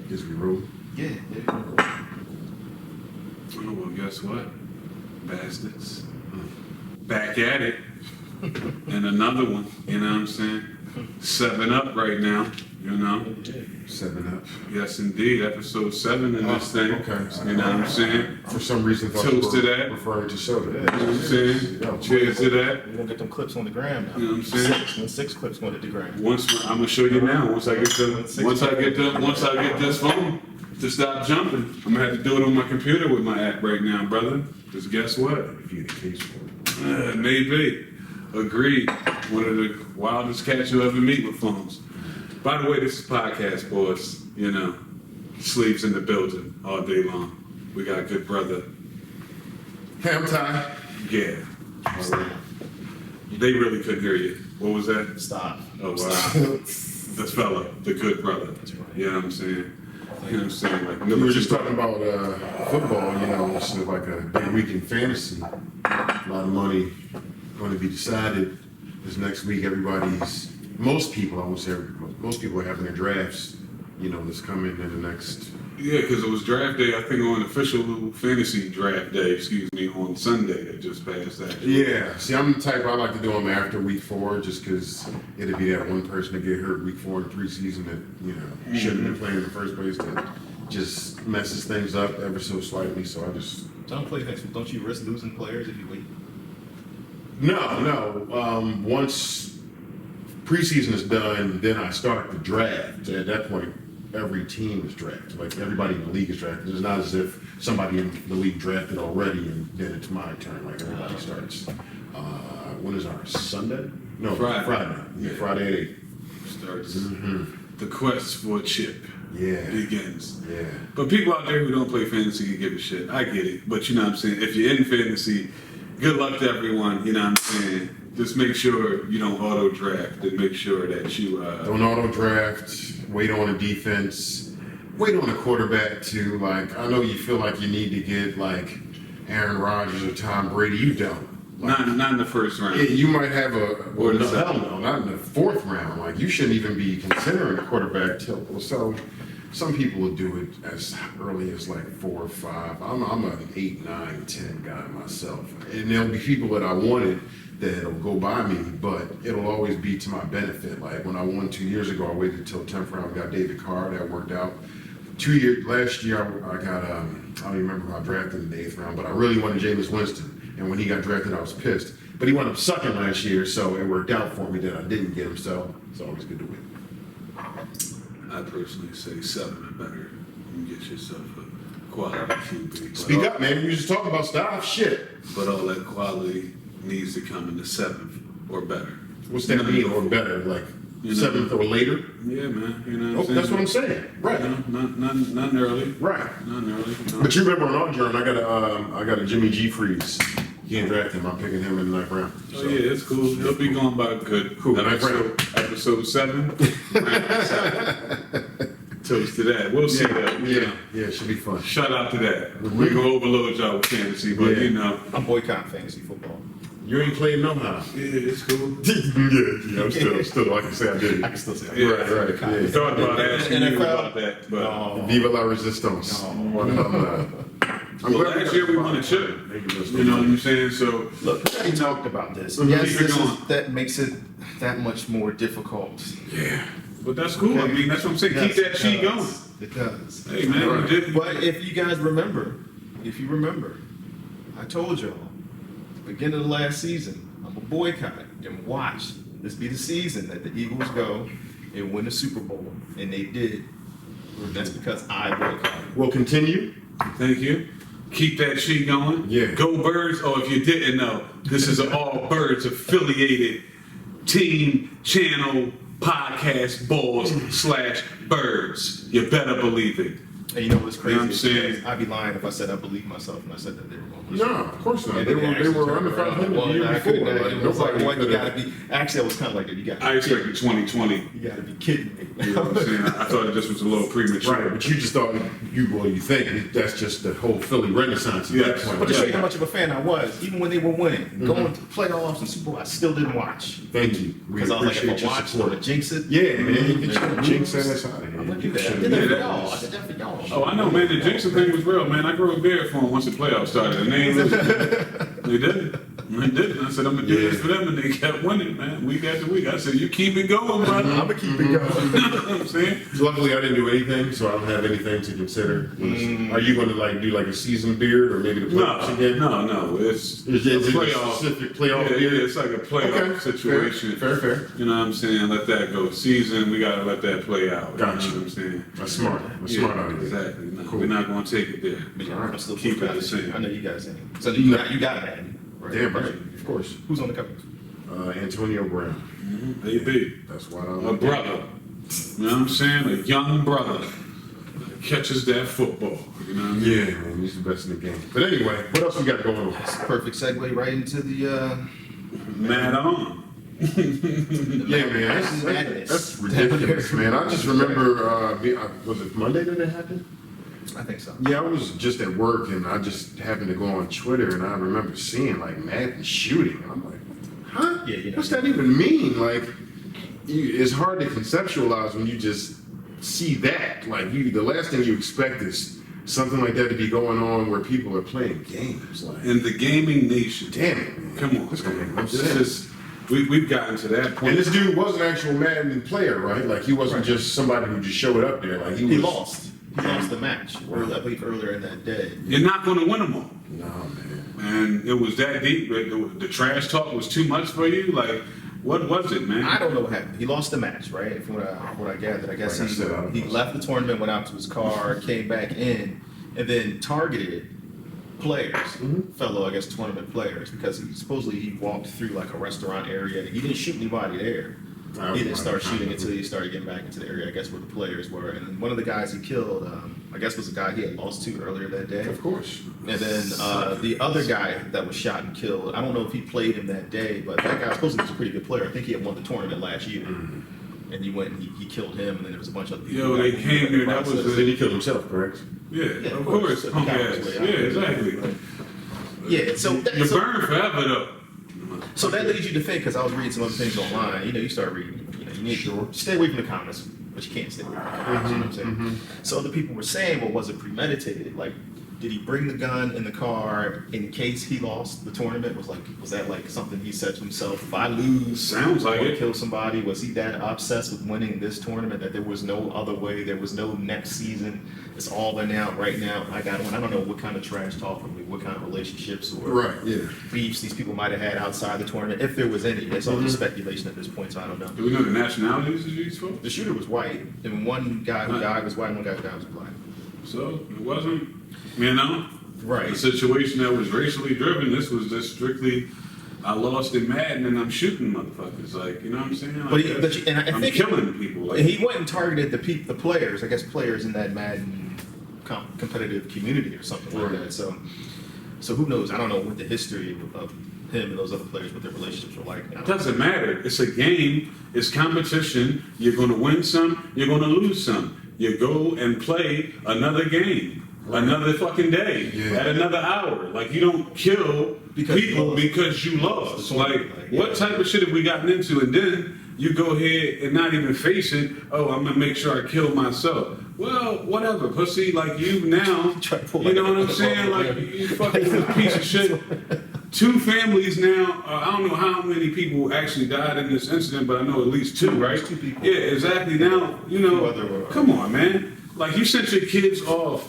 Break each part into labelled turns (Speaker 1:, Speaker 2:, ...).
Speaker 1: Guess we roll.
Speaker 2: Yeah.
Speaker 3: Oh, well, guess what? Bastards. Back at it. And another one, you know what I'm saying? 7 Up right now, you know?
Speaker 1: 7 Up.
Speaker 3: Yes, indeed. Episode 7 in this thing.
Speaker 1: Okay.
Speaker 3: You know what I'm saying?
Speaker 1: For some reason, thought
Speaker 3: Toast
Speaker 1: you
Speaker 3: to
Speaker 1: were
Speaker 3: that.
Speaker 1: referring to soda.
Speaker 3: You know what I'm saying? Cheers to that.
Speaker 2: We're gonna get them clips on the gram now.
Speaker 3: You know what I'm saying?
Speaker 2: 6 clips going to the gram.
Speaker 3: I'm gonna show you now. Once I get this phone to stop jumping, I'm gonna have to do it on my computer with my app right now, brother. Because guess what?
Speaker 1: If you get a case for it.
Speaker 3: Maybe. Agreed. One of the wildest cats you'll ever meet with phones. By the way, this is Podcastbols. You know, sleeps in the building all day long. We got a good brother.
Speaker 1: Hey, I'm Ty.
Speaker 3: Yeah. They really couldn't hear you. What was that?
Speaker 2: Stop.
Speaker 3: Oh, wow. This fella, the good brother. You know what I'm saying? You know what I'm saying? Like,
Speaker 1: We were just talking about football, you know, it's like a big week in fantasy. A lot of money going to be decided this next week. Most people, I won't say everybody, most people are having their drafts, you know, that's coming in the next.
Speaker 3: Yeah, because it was draft day, I think on official fantasy draft day, on Sunday that just passed that.
Speaker 1: Yeah, see, I'm the type, I like to do them after week 4 just because it'll be that one person to get hurt week 4 in the preseason that, you know, shouldn't have been playing in the first place that just messes things up ever so slightly, so I just.
Speaker 2: Don't play next week. Don't you risk losing players if you wait?
Speaker 1: No. Once preseason is done, then I start the draft. At that point, every team is drafted. Like everybody in the league is drafted. It's not as if somebody in the league drafted already and then it's my turn. Like everybody starts. When is ours? Sunday? No, Friday. Yeah, Friday at 8.
Speaker 3: Starts the quest for a chip.
Speaker 1: Yeah.
Speaker 3: Begins.
Speaker 1: Yeah.
Speaker 3: But people out there who don't play fantasy can give a shit. I get it. But you know what I'm saying? If you're in fantasy, good luck to everyone. You know what I'm saying? Just make sure you don't auto draft and make sure that you
Speaker 1: don't auto draft. Wait on a defense. Wait on a quarterback too. Like I know you feel like you need to get like Aaron Rodgers or Tom Brady. You don't. Like,
Speaker 3: not in the first round.
Speaker 1: Yeah, you might have
Speaker 3: Or the
Speaker 1: hell no, not in the 4th round. Like you shouldn't even be considering a quarterback till. So some people will do it as early as like 4 or 5. I'm an 8, 9, 10 guy myself, and there'll be people that I wanted that'll go by me, but it'll always be to my benefit. Like when I won 2 years ago, I waited till 10th round, got David Carr, that worked out. Last year I got I don't even remember who I drafted in the 8th round, but I really wanted Jameis Winston. And when he got drafted, I was pissed. But he wound up sucking last year, so it worked out for me that I didn't get him. So it's always good to win.
Speaker 3: I personally say 7 or better. You get yourself a quality QB.
Speaker 1: Speak up, man. You just talk about stuff. Shit.
Speaker 3: But all that quality needs to come in the 7th or better.
Speaker 1: What's that mean, or better? Like 7th or later?
Speaker 3: Yeah, man. You know what I'm saying?
Speaker 1: That's what I'm saying. Right.
Speaker 3: You know, not early.
Speaker 1: Right.
Speaker 3: Not early. No.
Speaker 1: But you remember on our journey, I got a Jimmy G freeze. You can't draft him. I'm picking him in the 9th round.
Speaker 3: So. Oh yeah, it's cool. He'll be going by good.
Speaker 1: Cool.
Speaker 3: Episode 7. Toast to that. We'll see that.
Speaker 1: Yeah, it should be fun.
Speaker 3: Shout out to that. We're gonna overload y'all with fantasy, but you know.
Speaker 2: I'm boycotting fantasy football.
Speaker 1: You ain't playing no how.
Speaker 3: Yeah, it's cool.
Speaker 1: yeah, I'm still like I say I did.
Speaker 2: I can still say
Speaker 3: Yeah,
Speaker 1: right.
Speaker 3: Yeah. Thought about asking you about that, but
Speaker 1: Viva la resistance.
Speaker 3: last year we won a chip. You know what I'm saying? So
Speaker 2: look, we talked about this.
Speaker 3: Yes,
Speaker 2: that makes it that much more difficult.
Speaker 3: Yeah, but that's cool. Okay. I mean, that's what I'm saying. Keep that sheet going.
Speaker 2: It does.
Speaker 3: Hey man,
Speaker 1: right.
Speaker 2: But if you guys remember, I told y'all beginning of the last season, I'm a boycott and watch. This be the season that the Eagles go and win the Super Bowl, and they did. That's because I boycotted.
Speaker 1: We'll continue.
Speaker 3: Thank you. Keep that sheet going.
Speaker 1: Yeah.
Speaker 3: Go Birds. Oh, if you didn't know, this is an all Birds affiliated team channel Podcastbols /Birds. You better believe it.
Speaker 2: And you know what's crazy?
Speaker 3: You know what I'm saying?
Speaker 2: I'd be lying if I said I believe myself and I said that they were going to lose.
Speaker 1: No, of course not.
Speaker 2: And
Speaker 1: They
Speaker 2: actually
Speaker 1: were
Speaker 2: turned
Speaker 1: under
Speaker 2: around
Speaker 1: 500
Speaker 2: and
Speaker 1: the
Speaker 2: won.
Speaker 1: year
Speaker 2: I
Speaker 1: before.
Speaker 2: couldn't-
Speaker 1: Like,
Speaker 2: it was like,
Speaker 1: nobody
Speaker 2: what, you
Speaker 1: could've-
Speaker 2: gotta be. Actually, I was kind of like that. You got.
Speaker 3: I expected 2020.
Speaker 2: You gotta be kidding me.
Speaker 3: You know what I'm saying? I thought this was a little premature.
Speaker 1: Right, but you just thought you think that's just the whole Philly Renaissance at that
Speaker 3: Yes.
Speaker 1: point.
Speaker 2: But to show you
Speaker 3: Yeah.
Speaker 2: how much of a fan I was, even when they were winning, going to playoffs and Super Bowl, I still didn't watch.
Speaker 1: Thank you. We
Speaker 2: Because I was like,
Speaker 1: appreciate
Speaker 2: if I
Speaker 1: your
Speaker 2: watch, I'm
Speaker 1: support.
Speaker 2: gonna jinx it.
Speaker 1: Yeah, man, you get
Speaker 2: Yeah.
Speaker 1: your jinx ass out of
Speaker 2: I'm
Speaker 1: here.
Speaker 2: gonna do that. I
Speaker 1: You
Speaker 2: did that
Speaker 1: should.
Speaker 2: for
Speaker 3: Yeah,
Speaker 2: y'all. I did that for y'all.
Speaker 3: Oh, I know, man. The Jackson thing was real, man. I grew a beard for them once the playoffs started, and they ain't listening. They didn't. They didn't. I said, I'm gonna do this for them, and they kept winning, man. Week after week. I said, you keep it going, brother.
Speaker 2: I'm gonna keep it going.
Speaker 3: You know what I'm saying?
Speaker 1: Luckily, I didn't do anything, so I don't have anything to consider. Are you going to like do like a season beard or maybe the playoffs again?
Speaker 3: No. It's
Speaker 1: Is it
Speaker 3: a
Speaker 1: a
Speaker 3: playoff.
Speaker 1: specific playoff
Speaker 3: Yeah,
Speaker 1: beard?
Speaker 3: it's like a playoff situation.
Speaker 1: Fair.
Speaker 3: You know what I'm saying? Let that go. Season, we gotta let that play out.
Speaker 1: Gotcha.
Speaker 3: You know what I'm saying?
Speaker 1: That's smart. That's smart out of you.
Speaker 3: Exactly. No,
Speaker 1: Cool.
Speaker 3: We're not gonna take it there.
Speaker 2: But yeah, I'm still
Speaker 3: Keep it
Speaker 2: proud
Speaker 3: the
Speaker 2: of
Speaker 3: same.
Speaker 2: you. I know you guys ain't. So you got a man. Right?
Speaker 1: Damn right. Of course.
Speaker 2: Who's on the cover?
Speaker 1: Antonio Brown.
Speaker 3: AB.
Speaker 1: That's why I
Speaker 3: A
Speaker 1: love
Speaker 3: brother. You know what I'm saying? A young brother. Catches that football. You know what I mean?
Speaker 1: Yeah, man, he's the best in the game. But anyway, what else we got going on?
Speaker 2: Perfect segue right into the
Speaker 3: Mad on.
Speaker 1: Yeah, man, that's ridiculous, man. I just remember, was it Monday that it happened?
Speaker 2: I think so.
Speaker 1: Yeah, I was just at work and I just happened to go on Twitter and I remember seeing like Madden shooting. And I'm like, huh?
Speaker 2: Yeah, you know.
Speaker 1: What's that even mean? Like, it's hard to conceptualize when you just see that. Like, the last thing you expect is something like that to be going on where people are playing games. Like,
Speaker 3: In the gaming nation.
Speaker 1: damn it, man.
Speaker 3: Come on.
Speaker 1: This don't make no
Speaker 3: This
Speaker 1: sense.
Speaker 3: is, we've gotten to that point.
Speaker 1: And this dude was an actual Madden player, right? Like, he wasn't just somebody who just showed up there. Like,
Speaker 2: He lost. He lost the match. I believe earlier in that day.
Speaker 3: You're not gonna win them all.
Speaker 1: No, man.
Speaker 3: And it was that deep. The trash talk was too much for you. Like, what was it, man?
Speaker 2: I don't know what happened. He lost the match, right? From what I gathered, I guess
Speaker 1: Like I said, I don't
Speaker 2: he
Speaker 1: know.
Speaker 2: left the tournament, went out to his car, came back in, and then targeted players, fellow, I guess, tournament players, because he walked through like a restaurant area. He didn't shoot anybody there. He didn't start shooting until he started getting back into the area, I guess, where the players were. And then one of the guys he killed, I guess, was a guy he had lost to earlier that day.
Speaker 1: Of course.
Speaker 2: And then the other guy that was shot and killed, I don't know if he played him that day, but that guy supposedly was a pretty good player. I think he had won the tournament last year. And he went and he killed him, and then there was a bunch of other people.
Speaker 3: Yo, they came there, that was
Speaker 1: Then he killed himself, correct?
Speaker 3: Yeah,
Speaker 2: Yeah,
Speaker 3: of course.
Speaker 2: The
Speaker 3: Punk
Speaker 2: coward's
Speaker 3: ass.
Speaker 2: way
Speaker 3: Yeah,
Speaker 2: out.
Speaker 3: exactly.
Speaker 2: Yeah, so
Speaker 3: You
Speaker 2: so,
Speaker 3: burn forever, though.
Speaker 2: so that leads you to think, because I was reading some other things online. You start reading. You need to stay away from the comments, but you can't stay away from the comments. You know what I'm saying? So other people were saying, well, was it premeditated? Like, did he bring the gun in the car in case he lost the tournament? Was that like something he said to himself? If I lose,
Speaker 3: Sounds like
Speaker 2: or
Speaker 3: it.
Speaker 2: kill somebody, was he that obsessed with winning this tournament that there was no other way? There was no next season. It's all in now, right now. I got one. I don't know what kind of trash talk, or what kind of relationships or
Speaker 1: Right, yeah.
Speaker 2: beefs these people might have had outside the tournament, if there was any. It's all just speculation at this point, so I don't know.
Speaker 3: Do we know the nationalities of these folks?
Speaker 2: The shooter was white, and one guy who died was white, and one guy who died was black.
Speaker 3: So it wasn't, you know,
Speaker 2: Right.
Speaker 3: a situation that was racially driven. This was just strictly, I lost in Madden and I'm shooting motherfuckers. Like, you know what I'm saying? Like,
Speaker 2: And I
Speaker 3: I'm
Speaker 2: think
Speaker 3: killing people. Like,
Speaker 2: he went and targeted the players, I guess players in that Madden competitive community or something like that. So who knows? I don't know what the history of him and those other players, what their relationships were like.
Speaker 3: it doesn't matter. It's a game. It's competition. You're going to win some. You're going to lose some. You go and play another game. Another fucking day, at another hour. Like, you don't kill people because you lost. Like, what type of shit have we gotten into? And then you go ahead and not even face it. Oh, I'm gonna make sure I kill myself. Well, whatever, pussy. Like, you now, you know what I'm saying? Like, you fucking piece of shit. 2 families now. I don't know how many people actually died in this incident, but I know at least 2, right?
Speaker 2: 2 people.
Speaker 3: Yeah, exactly. Now, you know, come on, man. Like, you sent your kids off,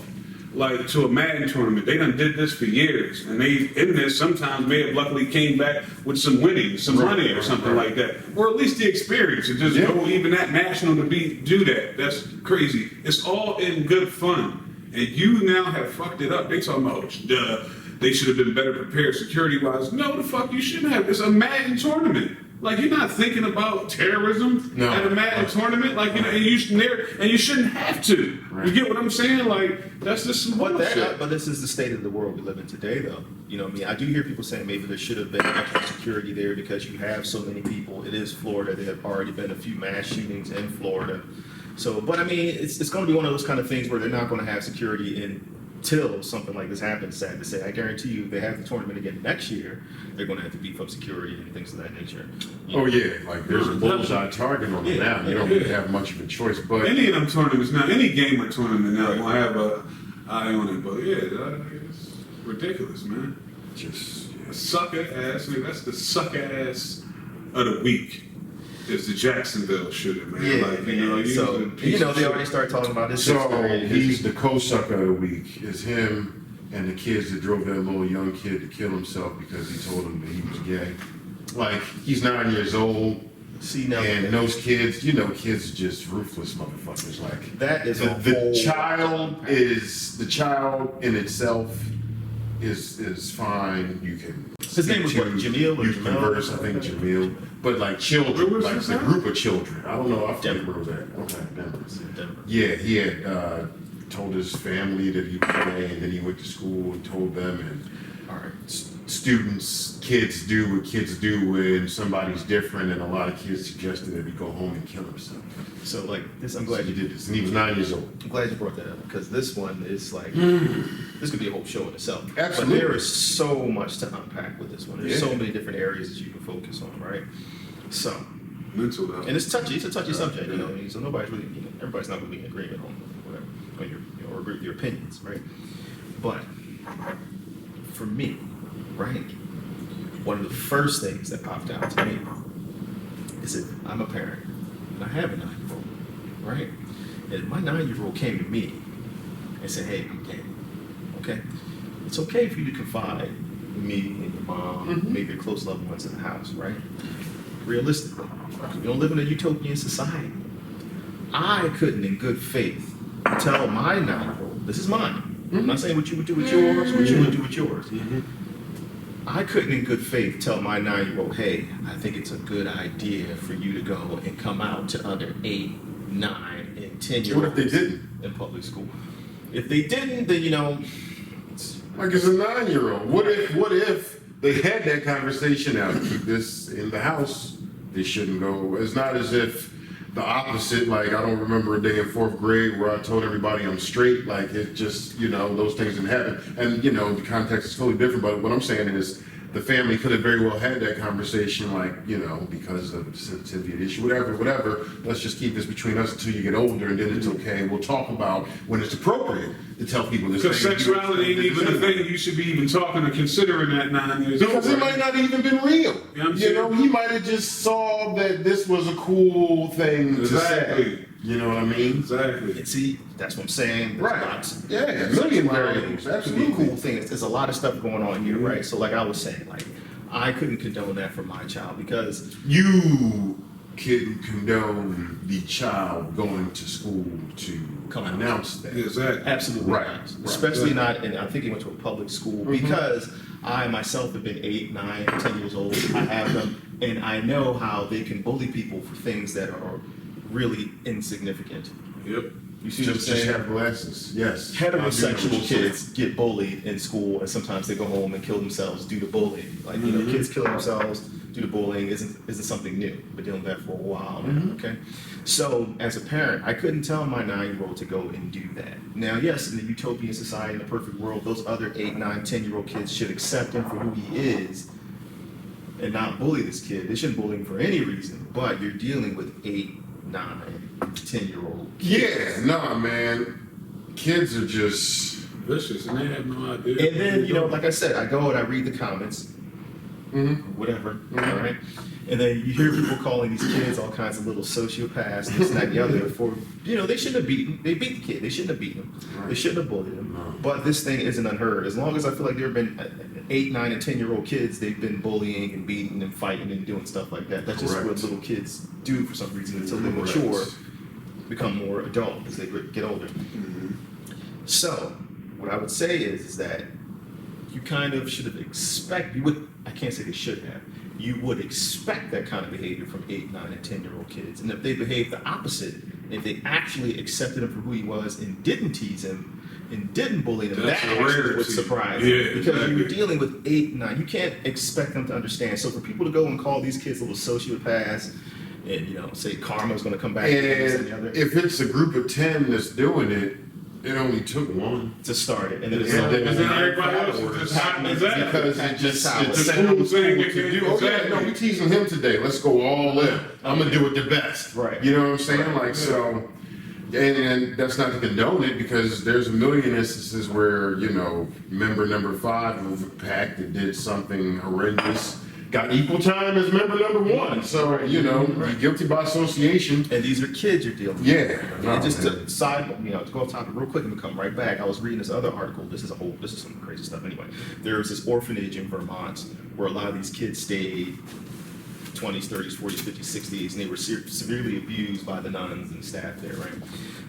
Speaker 3: like, to a Madden tournament. They done did this for years, and they in this sometimes may have luckily came back with some winnings, some money or something like that, or at least the experience to just go even that national to do that. That's crazy. It's all in good fun, and you now have fucked it up. They talking about they should have been better prepared security wise. No, the fuck you shouldn't have. It's a Madden tournament. Like, you're not thinking about terrorism
Speaker 1: No.
Speaker 3: at a Madden tournament, like, you know, and you shouldn't have to.
Speaker 1: Right.
Speaker 3: You get what I'm saying? Like, that's just some bullshit.
Speaker 2: But this is the state of the world we live in today, though. You know what I mean? I do hear people saying maybe there should have been extra security there because you have so many people. It is Florida. There have already been a few mass shootings in Florida. So, but I mean, it's going to be one of those kind of things where they're not going to have security until something like this happens, sad to say. I guarantee you, they have the tournament again next year, they're going to have to beef up security and things of that nature.
Speaker 1: Oh yeah, like there's a bullseye target on them now. You don't really have much of a choice. But
Speaker 3: Any of them tournaments now, any game or tournament now will have a eye on it. But yeah, it's ridiculous, man.
Speaker 1: just
Speaker 3: A sucker ass, nigga, that's the sucker ass of the week. Is the Jacksonville shooter, man.
Speaker 2: Yeah,
Speaker 3: like,
Speaker 2: man.
Speaker 3: you know, he's
Speaker 2: So,
Speaker 3: a piece
Speaker 2: you know,
Speaker 3: of
Speaker 2: they
Speaker 3: shit.
Speaker 2: already started talking about this.
Speaker 1: so
Speaker 2: history.
Speaker 1: he's the co-sucker of the week. Is him and the kids that drove that little young kid to kill himself because he told him that he was gay. Like he's 9 years old.
Speaker 2: See now,
Speaker 1: And those kids, you know, kids are just ruthless motherfuckers. Like
Speaker 2: that is
Speaker 1: the child in itself is fine. You can.
Speaker 2: His name was what, Jamel or
Speaker 1: You
Speaker 2: Jamel?
Speaker 1: converse, I think Jamil. But like
Speaker 3: Where
Speaker 1: children,
Speaker 3: was
Speaker 1: like
Speaker 3: this
Speaker 1: the
Speaker 3: at?
Speaker 1: group of children. I don't know. I forget
Speaker 2: Denver.
Speaker 1: where it was at. Okay, Denver.
Speaker 2: Denver.
Speaker 1: Yeah, he had told his family that he was gay, and then he went to school and told them. And
Speaker 2: All right.
Speaker 1: kids do what kids do when somebody's different, and a lot of kids suggested that he go home and kill himself.
Speaker 2: So like this, I'm
Speaker 1: So
Speaker 2: glad
Speaker 1: he
Speaker 2: you
Speaker 1: did this, and he was 9 years old.
Speaker 2: I'm glad you brought that up because this one is like this could be a whole show in itself.
Speaker 1: Absolutely.
Speaker 2: But there is so much to unpack with this one. There's
Speaker 1: Yeah.
Speaker 2: so many different areas that you can focus on, right? So,
Speaker 3: mental health.
Speaker 2: and it's touchy. It's a touchy subject, you know. So nobody's really, you know, everybody's not really in agreement on whatever, on your, you know, or agree with your opinions, right? But for me, right, one of the first things that popped out to me is that I'm a parent and I have a 9-year-old, right? And my 9-year-old came to me and said, "Hey, I'm gay. Okay, it's okay for you to confide in me and your mom, maybe your close loved ones in the house, right? Realistically, we don't live in a utopian society. I couldn't, in good faith, tell my 9-year-old, this is mine. I'm not saying what you would do with yours, what you would do with yours. I couldn't, in good faith, tell my 9-year-old, hey, I think it's a good idea for you to go and come out to other 8, 9, and 10-year-olds.
Speaker 1: What if they didn't?
Speaker 2: In public school. If they didn't, then, you know,
Speaker 1: Like it's a 9-year-old. What if they had that conversation out? Keep this in the house. They shouldn't go. It's not as if the opposite. Like I don't remember a day in 4th grade where I told everybody I'm straight. Like it just, you know, those things didn't happen. And you know, the context is totally different. But what I'm saying is, the family could have very well had that conversation, like, you know, because of the sensitivity of the issue, whatever. Let's just keep this between us until you get older, and then it's okay. We'll talk about when it's appropriate to tell people this.
Speaker 3: Because sexuality ain't even a thing you should be even talking or considering at 9 years old.
Speaker 1: Because it might not even been real. You know, he might have just saw that this was a cool thing to say. You know what I mean?
Speaker 3: Exactly.
Speaker 2: and see, that's what I'm saying. There's
Speaker 1: Right.
Speaker 2: lots.
Speaker 1: Yeah, a million variables.
Speaker 2: That could be a cool thing. There's a lot of stuff going on here, right? So like I was saying, like I couldn't condone that for my child because
Speaker 1: You can condone the child going to school to
Speaker 2: Come out.
Speaker 1: announce that.
Speaker 3: Exactly.
Speaker 2: absolutely
Speaker 1: Right.
Speaker 2: not.
Speaker 1: Right.
Speaker 2: Especially not, and I think he went to a public school because I myself have been 8, 9, 10 years old. I have them, and I know how they can bully people for things that are really insignificant.
Speaker 3: Yep.
Speaker 2: You see what I'm
Speaker 1: Just
Speaker 2: saying?
Speaker 1: have glasses. Yes.
Speaker 2: Heterosexual kids get bullied in school, and sometimes they go home and kill themselves due to bullying. Like you know, kids killing themselves due to bullying isn't something new. Been dealing with that for a while now. Okay, so as a parent, I couldn't tell my 9-year-old to go and do that. Now, yes, in the utopian society, in the perfect world, those other 8, 9, 10-year-old kids should accept him for who he is and not bully this kid. They shouldn't bully him for any reason. But you're dealing with 8, 9, 10-year-old kids.
Speaker 1: Yeah, nah, man. Kids are just.
Speaker 3: Vicious, and they have no idea.
Speaker 2: And then, you know, like I said, I go and I read the comments, whatever, all right? And then you hear people calling these kids all kinds of little sociopaths, this, that, and the other, for, you know, they shouldn't have beaten, they beat the kid, they shouldn't have beaten him, they shouldn't have bullied him.
Speaker 1: No.
Speaker 2: But this thing isn't unheard. As long as I feel like there have been 8, 9, and 10-year-old kids, they've been bullying and beating and fighting and doing stuff like that. That's just what
Speaker 1: Correct.
Speaker 2: little kids do for some reason until they
Speaker 1: Correct.
Speaker 2: mature, become more adult as they get older. So, what I would say is that you kind of should have you would, I can't say they should have, you would expect that kind of behavior from 8, 9, and 10-year-old kids. And if they behaved the opposite, if they actually accepted him for who he was and didn't tease him and didn't bully him,
Speaker 3: That's
Speaker 2: that
Speaker 3: a
Speaker 2: actually
Speaker 3: rarity.
Speaker 2: would surprise
Speaker 3: Yeah,
Speaker 2: them. Because
Speaker 3: exactly.
Speaker 2: you're dealing with 8, 9. You can't expect them to understand. So for people to go and call these kids little sociopaths and, say karma's going to come back to this and the
Speaker 1: And
Speaker 2: other,
Speaker 1: if it's a group of 10 that's doing it, it only took one.
Speaker 2: to start it. And then it's
Speaker 1: And
Speaker 2: like,
Speaker 1: then
Speaker 3: And then everybody else is just exactly.
Speaker 1: Because it just,
Speaker 2: It's
Speaker 1: it
Speaker 3: a cool
Speaker 1: sounds
Speaker 3: thing
Speaker 1: cool
Speaker 3: to
Speaker 1: to
Speaker 3: do.
Speaker 1: do. Oh yeah,
Speaker 3: Exactly.
Speaker 1: no, we teasing him today. Let's go all in. I'm gonna do it the best.
Speaker 2: Right.
Speaker 1: You know what I'm saying?
Speaker 2: Right.
Speaker 1: Like so, and that's not to condone it because there's a million instances where member number 5 of a pack that did something horrendous got equal time as member number 1. So you're guilty by association.
Speaker 2: and these are kids you're dealing with.
Speaker 1: Yeah.
Speaker 2: And just
Speaker 1: No,
Speaker 2: to side, to go off topic real quick and we'll come right back. I was reading this other article. This is some crazy stuff. Anyway, there was this orphanage in Vermont where a lot of these kids stayed 20s, 30s, 40s, 50s, 60s, and they were severely abused by the nuns and staff there, right?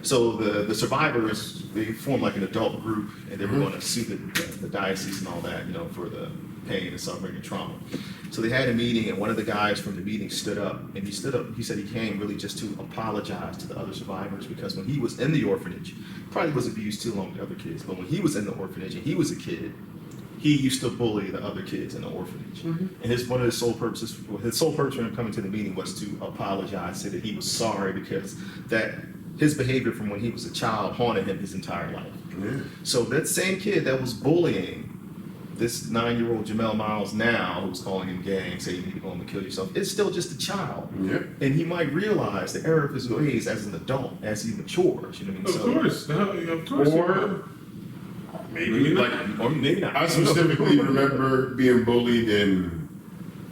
Speaker 2: So the survivors, they formed like an adult group, and they were going to sue the diocese and all that, for the pain and suffering and trauma. So they had a meeting, and one of the guys from the meeting stood up, and he said he came really just to apologize to the other survivors, because when he was in the orphanage, probably was abused too long with other kids, but when he was in the orphanage and he was a kid, he used to bully the other kids in the orphanage. And one of his sole purposes for him coming to the meeting was to apologize, say that he was sorry because that his behavior from when he was a child haunted him his entire life.
Speaker 1: Yeah.
Speaker 2: So that same kid that was bullying this 9-year-old Jamel Myles now, who's calling him gay and saying you need to go home and kill yourself, it's still just a child.
Speaker 1: Yep.
Speaker 2: And he might realize the error of his ways as an adult, as he matures. You know what I mean?
Speaker 3: Of course.
Speaker 1: Or maybe
Speaker 2: Or maybe not.
Speaker 1: I specifically remember being bullied in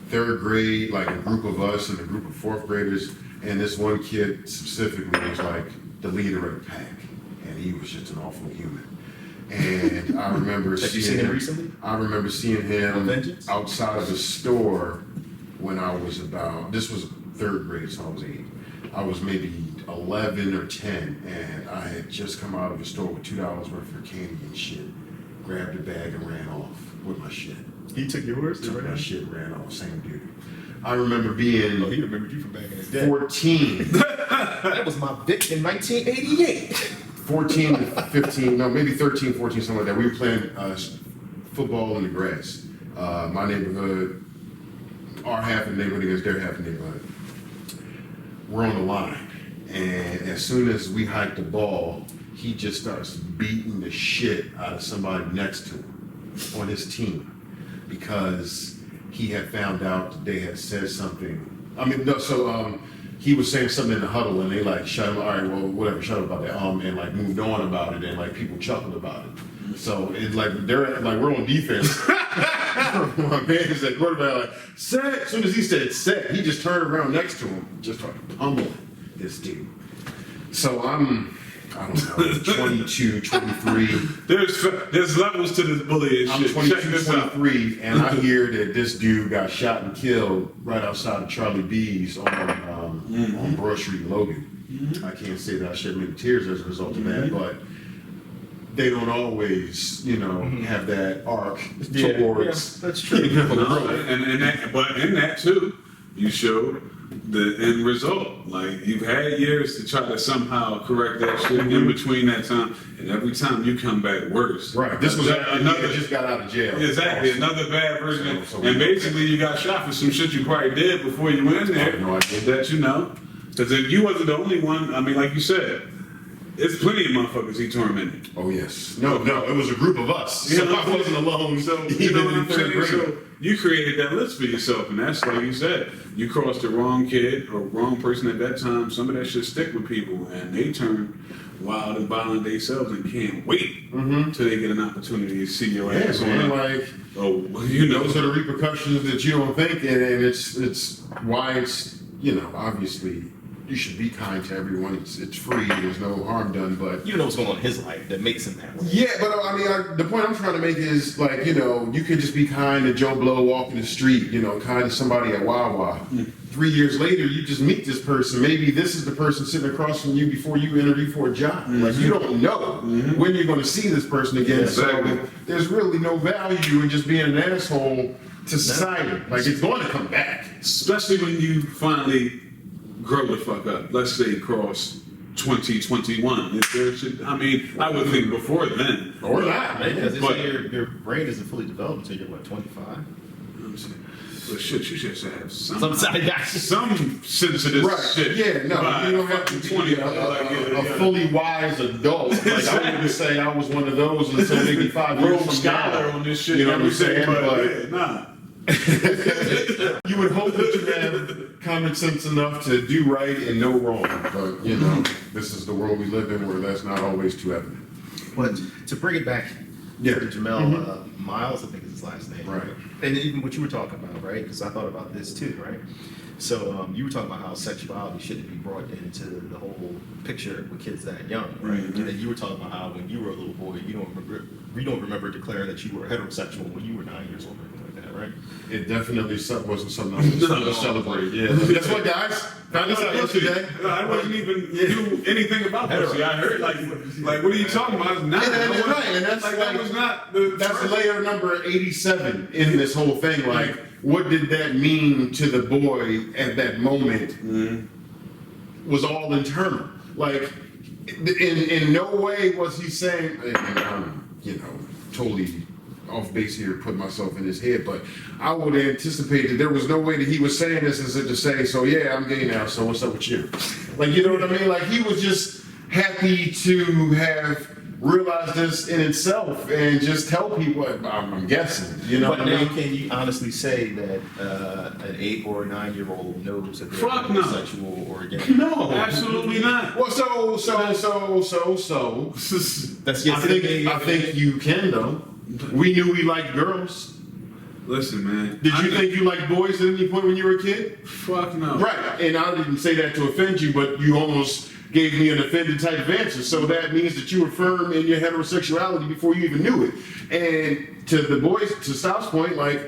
Speaker 1: 3rd grade, like a group of us and a group of 4th graders, and this one kid specifically was like the leader of the pack, and he was just an awful human. And I remember
Speaker 2: Have you seen him recently?
Speaker 1: I remember seeing him
Speaker 2: Vengeance?
Speaker 1: outside of the store when I was this was 3rd grade, so I was 8. I was maybe 11 or 10, and I had just come out of the store with $2 worth of candy and shit. Grabbed a bag and ran off with my shit.
Speaker 2: He took yours?
Speaker 1: Took my shit, ran off. Same dude. I remember being
Speaker 2: Oh, he remembered you from back in the day.
Speaker 1: 14,
Speaker 2: That was my Vic in 1988.
Speaker 1: 14 to 15, no, maybe 13, 14, something like that. We were playing football in the grass. My neighborhood, our half of the neighborhood against their half of the neighborhood. We're on the line, and as soon as we hike the ball, he just starts beating the shit out of somebody next to him on his team because he had found out that they had said something. He was saying something in the huddle, and they like shut him. All right, well, whatever, shut up about that. And like moved on about it, and like people chuckled about it. So it's like we're on defense. My man is at quarterback, like set. As soon as he said set, he just turned around next to him, just started pummeling this dude. So I don't know, 22, 23.
Speaker 3: There's levels to this bullying
Speaker 1: I'm
Speaker 3: shit.
Speaker 1: 22,
Speaker 3: Check this out.
Speaker 1: 23, and I hear that this dude got shot and killed right outside of Charlie B's on Broad Street in Logan. I can't say that I shed many tears as a result of that, but they don't always, have that arc towards.
Speaker 2: That's true.
Speaker 3: But in that too, you showed the end result. Like you've had years to try to somehow correct that shit in between that time, and every time you come back worse.
Speaker 1: Right. This was
Speaker 3: another.
Speaker 1: he just got out of jail.
Speaker 3: Exactly, another bad version.
Speaker 1: So
Speaker 3: And basically, you got shot for some shit you probably did before you went in there.
Speaker 1: I have no idea.
Speaker 3: That because if you wasn't the only one, I mean, like you said, there's plenty of motherfuckers he tormented.
Speaker 1: Oh yes. No, it was a group of us.
Speaker 3: You
Speaker 1: So
Speaker 3: know
Speaker 1: I wasn't alone.
Speaker 3: So you
Speaker 1: Even
Speaker 3: know what
Speaker 1: in
Speaker 3: I'm
Speaker 1: 3rd
Speaker 3: saying?
Speaker 1: grade.
Speaker 3: So you created that list for yourself, and that's like you said. You crossed the wrong kid or wrong person at that time. Some of that shit stick with people, and they turn wild and violent themselves and can't wait till they get an opportunity to see your
Speaker 1: Yeah,
Speaker 3: ass
Speaker 1: man,
Speaker 3: on.
Speaker 1: like
Speaker 3: Those
Speaker 1: those are the repercussions that you don't think, and it's why it's obviously you should be kind to everyone. It's free. There's no harm done, but
Speaker 2: You know what's going on in his life that makes him that way.
Speaker 1: yeah, but I mean, the point I'm trying to make is like you could just be kind to Joe Blow walking the street, kind to somebody at Wawa. 3 years later, you just meet this person. Maybe this is the person sitting across from you before you interview for a job. Like you don't know when you're going to see this person again.
Speaker 3: Exactly.
Speaker 1: So there's really no value in just being an asshole to society. Like, it's going to come back.
Speaker 3: Especially when you finally grow the fuck up. Let's say cross 2021. If there should, I mean, I would think before then.
Speaker 1: Or not, man.
Speaker 2: Because
Speaker 3: But-
Speaker 2: your brain isn't fully developed until you're, what, 25?
Speaker 3: But shit, you should have some
Speaker 2: Some
Speaker 3: sensitive
Speaker 1: Right.
Speaker 3: shit.
Speaker 1: Yeah, no,
Speaker 3: by
Speaker 1: you don't have to be
Speaker 3: 20.
Speaker 1: a fully wise adult. Like, I wouldn't say I was one of those until maybe 5 years
Speaker 3: Rogue
Speaker 1: from
Speaker 3: scholar
Speaker 1: now.
Speaker 3: on this shit.
Speaker 1: You know what I'm saying?
Speaker 3: But nah.
Speaker 1: You would hope that you have common sense enough to do right and know wrong. But, you know, this is the world we live in where that's not always too evident.
Speaker 2: But to bring it back
Speaker 1: Yeah.
Speaker 2: to Jamel, Myles, I think is his last name.
Speaker 1: Right.
Speaker 2: And even what you were talking about, right? Because I thought about this too, right? So you were talking about how sexuality shouldn't be brought into the whole picture with kids that young, right? And then you were talking about how when you were a little boy, you don't remember declaring that you were heterosexual when you were 9 years old or anything like that, right?
Speaker 1: It definitely wasn't something I was to celebrate. Yeah. Guess what, guys? Found this out yesterday.
Speaker 3: I wasn't even do anything about pussy. I heard like what are you talking about? Nah,
Speaker 1: And that's
Speaker 3: like
Speaker 1: like,
Speaker 3: that was not the
Speaker 1: that's
Speaker 3: first-
Speaker 1: layer number 87 in this whole thing. Like, what did that mean to the boy at that moment? Was all internal. Like, in no way was he saying, and I'm, totally off base here, put myself in his head, but I would anticipate that there was no way that he was saying this as if to say, so yeah, I'm gay now, so what's up with you? Like, you know what I mean? Like, he was just happy to have realized this in itself and just tell people, I'm guessing, you know
Speaker 2: But
Speaker 1: what I
Speaker 2: now,
Speaker 1: mean?
Speaker 2: can you honestly say that an 8 or 9 year old knows that they're
Speaker 3: Fuck no.
Speaker 2: homosexual or gay?
Speaker 3: No, absolutely not.
Speaker 1: Well, so.
Speaker 2: That's
Speaker 1: I think you can though. We knew we liked girls.
Speaker 3: Listen, man.
Speaker 1: Did you think you liked boys at any point when you were a kid?
Speaker 3: Fuck no.
Speaker 1: Right, and I didn't say that to offend you, but you almost gave me an offended type of answer. So that means that you were firm in your heterosexuality before you even knew it. And to the boys, to South's point, like,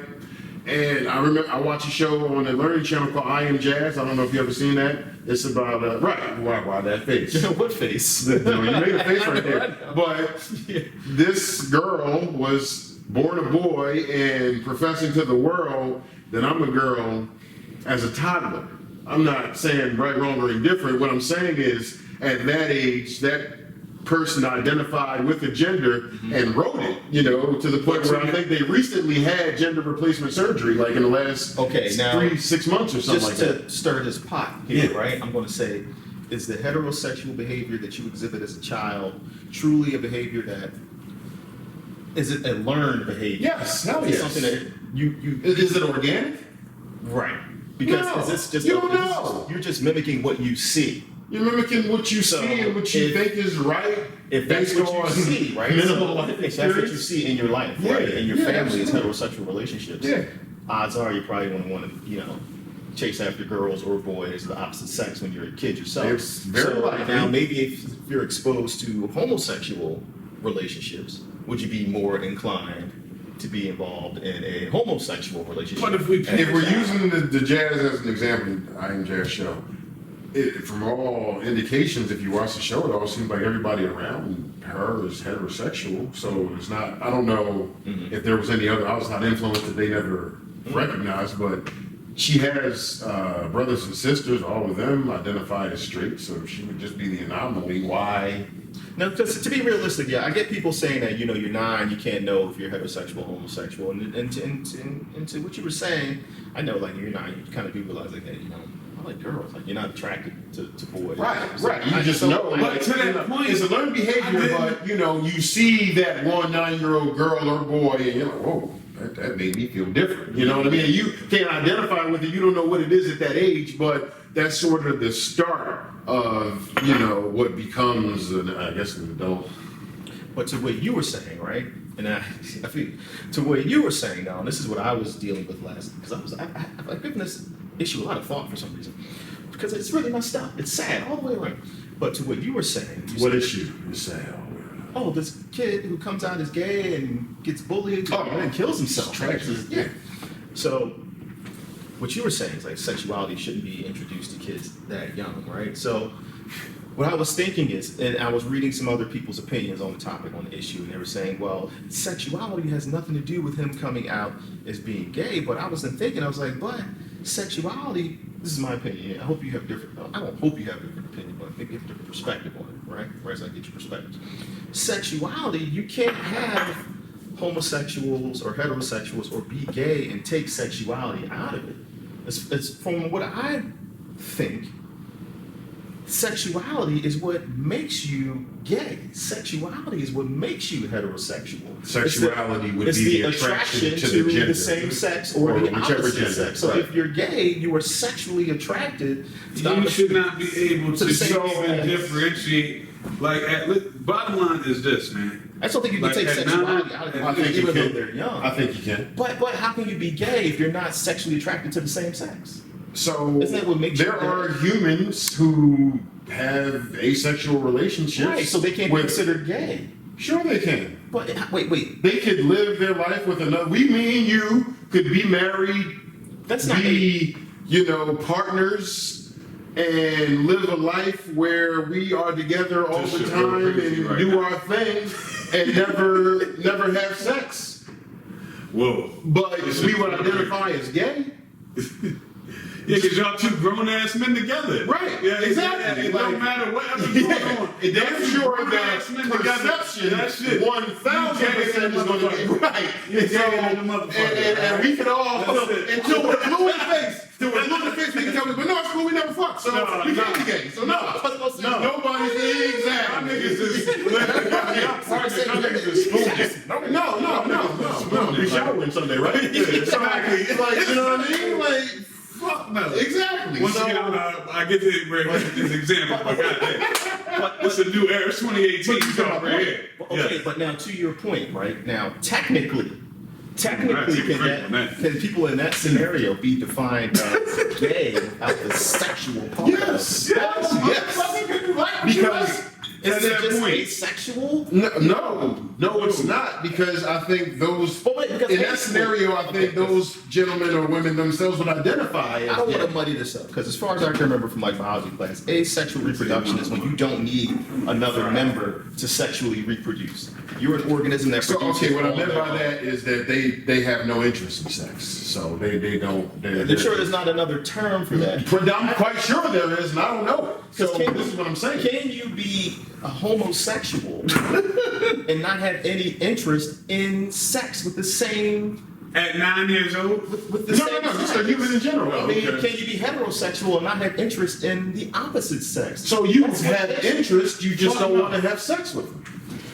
Speaker 1: and I remember I watched a show on the Learning Channel called I Am Jazz. I don't know if you ever seen that. It's about right. Why that face?
Speaker 2: What face?
Speaker 1: No, you made a face right there. But this girl was born a boy and professing to the world that I'm a girl as a toddler. I'm not saying right, wrong, or indifferent. What I'm saying is, at that age, that person identified with the gender and wrote it, to the point where I think they recently had gender replacement surgery, like in the last 6 months or something
Speaker 2: Just
Speaker 1: like
Speaker 2: to
Speaker 1: that.
Speaker 2: stir this pot here,
Speaker 1: Yeah.
Speaker 2: right? I'm going to say, is the heterosexual behavior that you exhibit as a child truly a behavior that is it a learned behavior?
Speaker 1: Yes, hell
Speaker 2: Is it
Speaker 1: yes.
Speaker 2: something that you
Speaker 1: Is it organic?
Speaker 2: right? Because
Speaker 1: No,
Speaker 2: is this just
Speaker 1: you don't know.
Speaker 2: you're just mimicking what you see.
Speaker 1: You're mimicking what you
Speaker 2: So,
Speaker 1: see and what you
Speaker 2: if-
Speaker 1: think is right.
Speaker 2: If that's
Speaker 1: based
Speaker 2: what you
Speaker 1: on
Speaker 2: see, right?
Speaker 1: minimal
Speaker 2: So,
Speaker 1: life
Speaker 2: if that's what you
Speaker 1: experience.
Speaker 2: see in your life,
Speaker 1: Yeah,
Speaker 2: right? And your
Speaker 1: yeah,
Speaker 2: family is
Speaker 1: absolutely.
Speaker 2: heterosexual relationships.
Speaker 1: Yeah.
Speaker 2: Odds are you probably want to chase after girls or boys of the opposite sex when you're a kid yourself.
Speaker 1: It's very
Speaker 2: so
Speaker 1: likely.
Speaker 2: now maybe if you're exposed to homosexual relationships, would you be more inclined to be involved in a homosexual relationship?
Speaker 3: What if we
Speaker 1: If we're using the jazz as an example, I Am Jazz show, from all indications, if you watch the show, it all seems like everybody around her is heterosexual. So it's not, I don't know if there was any other outside influence that they never recognized, but she has brothers and sisters, all of them identified as straight, so she would just be the anomaly. Why?
Speaker 2: Now, because to be realistic, yeah, I get people saying that you're 9, you can't know if you're heterosexual or homosexual, and to what you were saying, I know like you're 9, you kind of do realize like, hey, I like girls, like you're not attracted to boys.
Speaker 1: Right. You
Speaker 2: I
Speaker 1: just
Speaker 2: don't
Speaker 1: know.
Speaker 2: like-
Speaker 3: But to that point,
Speaker 1: it's a learned behavior, but you see that one 9-year-old girl or boy, and you're like, whoa, that made me feel different. You know what I mean? You can't identify with it. You don't know what it is at that age, but that's sort of the start of what becomes, an adult.
Speaker 2: But to what you were saying, right? And I feel to what you were saying now, and this is what I was dealing with last, because I've given this issue a lot of thought for some reason, because it's really messed up. It's sad all the way around. But to what you were saying,
Speaker 1: What issue? You say,
Speaker 2: oh, this kid who comes out as gay and gets bullied and kills himself. Right?
Speaker 1: Yeah.
Speaker 2: So what you were saying is like sexuality shouldn't be introduced to kids that young, right? So What I was thinking is, and I was reading some other people's opinions on the topic, on the issue, and they were saying, well, sexuality has nothing to do with him coming out as being gay. But I was thinking, I was like, but sexuality, this is my opinion. I hope you have different, I don't hope you have a different opinion, but maybe you have a different perspective on it, right? Right, so I get your perspective. Sexuality, you can't have homosexuals or heterosexuals or be gay and take sexuality out of it. It's from what I think, sexuality is what makes you gay. Sexuality is what makes you heterosexual.
Speaker 1: Sexuality would be the attraction to the gender.
Speaker 2: the same sex or the
Speaker 1: whichever
Speaker 2: opposite
Speaker 1: gender.
Speaker 2: sex. So
Speaker 1: Right.
Speaker 2: if you're gay, you are sexually attracted to the
Speaker 3: You
Speaker 2: opposite-
Speaker 3: should not be able
Speaker 2: to
Speaker 3: to
Speaker 2: the same
Speaker 3: even
Speaker 2: sex.
Speaker 3: differentiate. Like, bottom line is this, man.
Speaker 2: I just don't think you can
Speaker 3: Like,
Speaker 2: take
Speaker 3: at
Speaker 2: sexuality
Speaker 3: nine-
Speaker 2: out of
Speaker 1: I think
Speaker 2: it,
Speaker 1: you
Speaker 2: even though
Speaker 1: can.
Speaker 2: they're young.
Speaker 1: I think you can.
Speaker 2: But how can you be gay if you're not sexually attracted to the same sex?
Speaker 1: So
Speaker 2: Isn't that what makes you
Speaker 1: there
Speaker 2: gay?
Speaker 1: are humans who have asexual relationships.
Speaker 2: Right, so they can't be
Speaker 1: with-
Speaker 2: considered gay.
Speaker 1: Sure, they can.
Speaker 2: But wait,
Speaker 1: They could live their life with another. Me and you could be married,
Speaker 2: that's not
Speaker 1: be partners, and live a life where we are together all
Speaker 3: This
Speaker 1: the
Speaker 3: shit real
Speaker 1: time
Speaker 3: crazy
Speaker 1: and
Speaker 3: right
Speaker 1: do
Speaker 3: now.
Speaker 1: our thing, and never have sex.
Speaker 3: Whoa.
Speaker 1: But
Speaker 3: This
Speaker 1: we
Speaker 3: is
Speaker 1: would
Speaker 3: crazy.
Speaker 1: identify as gay.
Speaker 3: Yeah, because y'all two grown ass men together.
Speaker 1: Right,
Speaker 3: Yeah,
Speaker 1: exactly.
Speaker 3: It
Speaker 1: Like-
Speaker 3: don't matter whatever going on.
Speaker 1: Damn
Speaker 3: Y'all two
Speaker 1: sure
Speaker 3: grown-ass men together.
Speaker 1: perception
Speaker 3: That shit.
Speaker 1: 1,000% is going to be right.
Speaker 3: You
Speaker 1: And, so,
Speaker 3: gay than a motherfucker,
Speaker 1: and we can all,
Speaker 3: That's it.
Speaker 1: until we're blue in the face, we can tell me, but no, it's cool, we never fucked, so
Speaker 3: No,
Speaker 1: we
Speaker 3: no.
Speaker 1: can't be gay. So no,
Speaker 3: No.
Speaker 1: nobody's
Speaker 3: Y'all
Speaker 1: exactly.
Speaker 3: niggas is. Y'all niggas is spooky.
Speaker 1: No. We showering Sunday, right?
Speaker 3: Exactly.
Speaker 1: It's like, you know what I mean? Like,
Speaker 3: Fuck no.
Speaker 1: exactly.
Speaker 3: Once
Speaker 1: So-
Speaker 3: again, I get to this example, but goddamn. It's a new era, it's 2018 talk right here.
Speaker 2: Okay,
Speaker 3: Yeah.
Speaker 2: but now to your point, right? Now, technically,
Speaker 3: Right, take a drink on that.
Speaker 2: can people in that scenario be defined as gay without the sexual part?
Speaker 1: Yes. Because
Speaker 2: Is
Speaker 3: At
Speaker 2: it
Speaker 3: that
Speaker 2: just
Speaker 3: point-
Speaker 2: asexual?
Speaker 1: no, it's not, because I think those
Speaker 2: But wait, because
Speaker 1: in that scenario, I think those gentlemen or women themselves would identify
Speaker 2: I
Speaker 1: as
Speaker 2: don't want to
Speaker 1: gay.
Speaker 2: muddy this up because, as far as I can remember from like biology class, asexual reproduction is when you don't need another member to sexually reproduce. You're an organism that
Speaker 1: So
Speaker 2: produces.
Speaker 1: okay, what I
Speaker 2: all
Speaker 1: meant
Speaker 2: their
Speaker 1: by
Speaker 2: own.
Speaker 1: that is that they have no interest in sex, so they don't.
Speaker 2: I'm sure there's not another term for that.
Speaker 1: I'm quite sure there is, and I don't know it. So
Speaker 2: Can-
Speaker 1: this is what I'm saying.
Speaker 2: Can you be a homosexual and not have any interest in sex with the same
Speaker 3: At 9 years old?
Speaker 2: with the
Speaker 1: No,
Speaker 2: same
Speaker 1: just
Speaker 2: sex?
Speaker 1: a human in general.
Speaker 2: I mean,
Speaker 1: Okay.
Speaker 2: can you be heterosexual and not have interest in the opposite sex?
Speaker 1: So you
Speaker 2: That's what
Speaker 1: have
Speaker 2: it is.
Speaker 1: interest, you just
Speaker 2: Fuck
Speaker 1: don't
Speaker 2: no.
Speaker 1: want to have sex with them.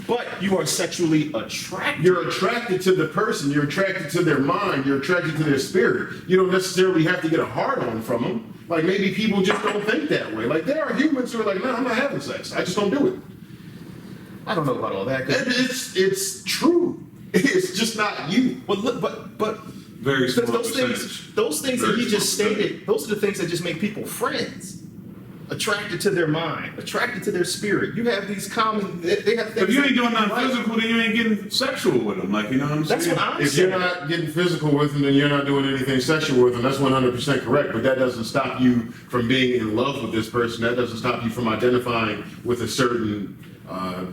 Speaker 2: But you are sexually attracted.
Speaker 1: You're attracted to the person, you're attracted to their mind, you're attracted to their spirit. You don't necessarily have to get a hard on from them. Like maybe people just don't think that way. Like there are humans who are like, no, I'm not having sex. I just don't do it.
Speaker 2: I don't know about all that.
Speaker 1: And it's true. It's just not you.
Speaker 2: But look, but
Speaker 3: Very small
Speaker 2: those
Speaker 3: percentage.
Speaker 2: those things that
Speaker 3: Very
Speaker 2: he just
Speaker 3: small
Speaker 2: stated, those are the things that just make people friends. Attracted to their mind, attracted to their spirit. You have these common. They have things.
Speaker 3: If you ain't
Speaker 2: that-
Speaker 3: doing nothing physical, then you ain't getting sexual with them. Like, you know what I'm saying?
Speaker 2: That's what I'm
Speaker 1: If
Speaker 2: saying.
Speaker 1: you're not getting physical with them, then you're not doing anything sexual with them. That's 100% correct. But that doesn't stop you from being in love with this person. That doesn't stop you from identifying with a certain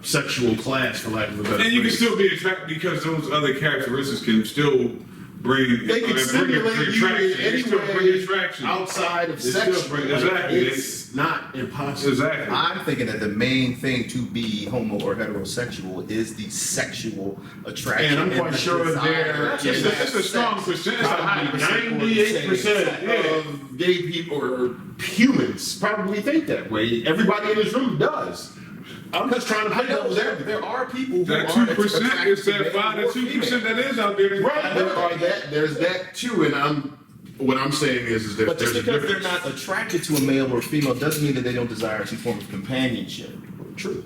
Speaker 1: sexual class, for lack of a better
Speaker 3: And you can
Speaker 1: phrase.
Speaker 3: still be attracted because those other characteristics can still bring.
Speaker 1: They can
Speaker 3: bring
Speaker 1: stimulate you in
Speaker 3: attraction. They
Speaker 1: any
Speaker 3: still bring
Speaker 1: way
Speaker 3: attraction.
Speaker 1: outside of
Speaker 3: They still
Speaker 1: sex.
Speaker 3: bring-
Speaker 1: Like,
Speaker 3: exactly.
Speaker 1: it's not impossible.
Speaker 3: Exactly.
Speaker 2: I'm thinking that the main thing to be homo or heterosexual is the sexual attraction.
Speaker 1: And I'm quite
Speaker 2: the
Speaker 1: sure
Speaker 2: desire.
Speaker 3: It's a strong percentage. It's a high percentage.
Speaker 1: 98%
Speaker 3: Yeah.
Speaker 1: of gay people or humans probably think that way. Everybody in this room does. I'm just trying to
Speaker 2: I
Speaker 1: pick
Speaker 2: know
Speaker 1: up
Speaker 2: there are people who
Speaker 3: That
Speaker 2: are
Speaker 3: 2%
Speaker 2: attracted
Speaker 3: is
Speaker 2: to
Speaker 3: that
Speaker 2: male
Speaker 3: 5
Speaker 2: or
Speaker 3: to 2%
Speaker 2: female.
Speaker 3: that is out there.
Speaker 1: Right, there's that too, and what I'm saying is that
Speaker 2: But just
Speaker 1: there's a
Speaker 2: because they're
Speaker 1: difference.
Speaker 2: not attracted to a male or female doesn't mean that they don't desire some form of companionship.
Speaker 1: True.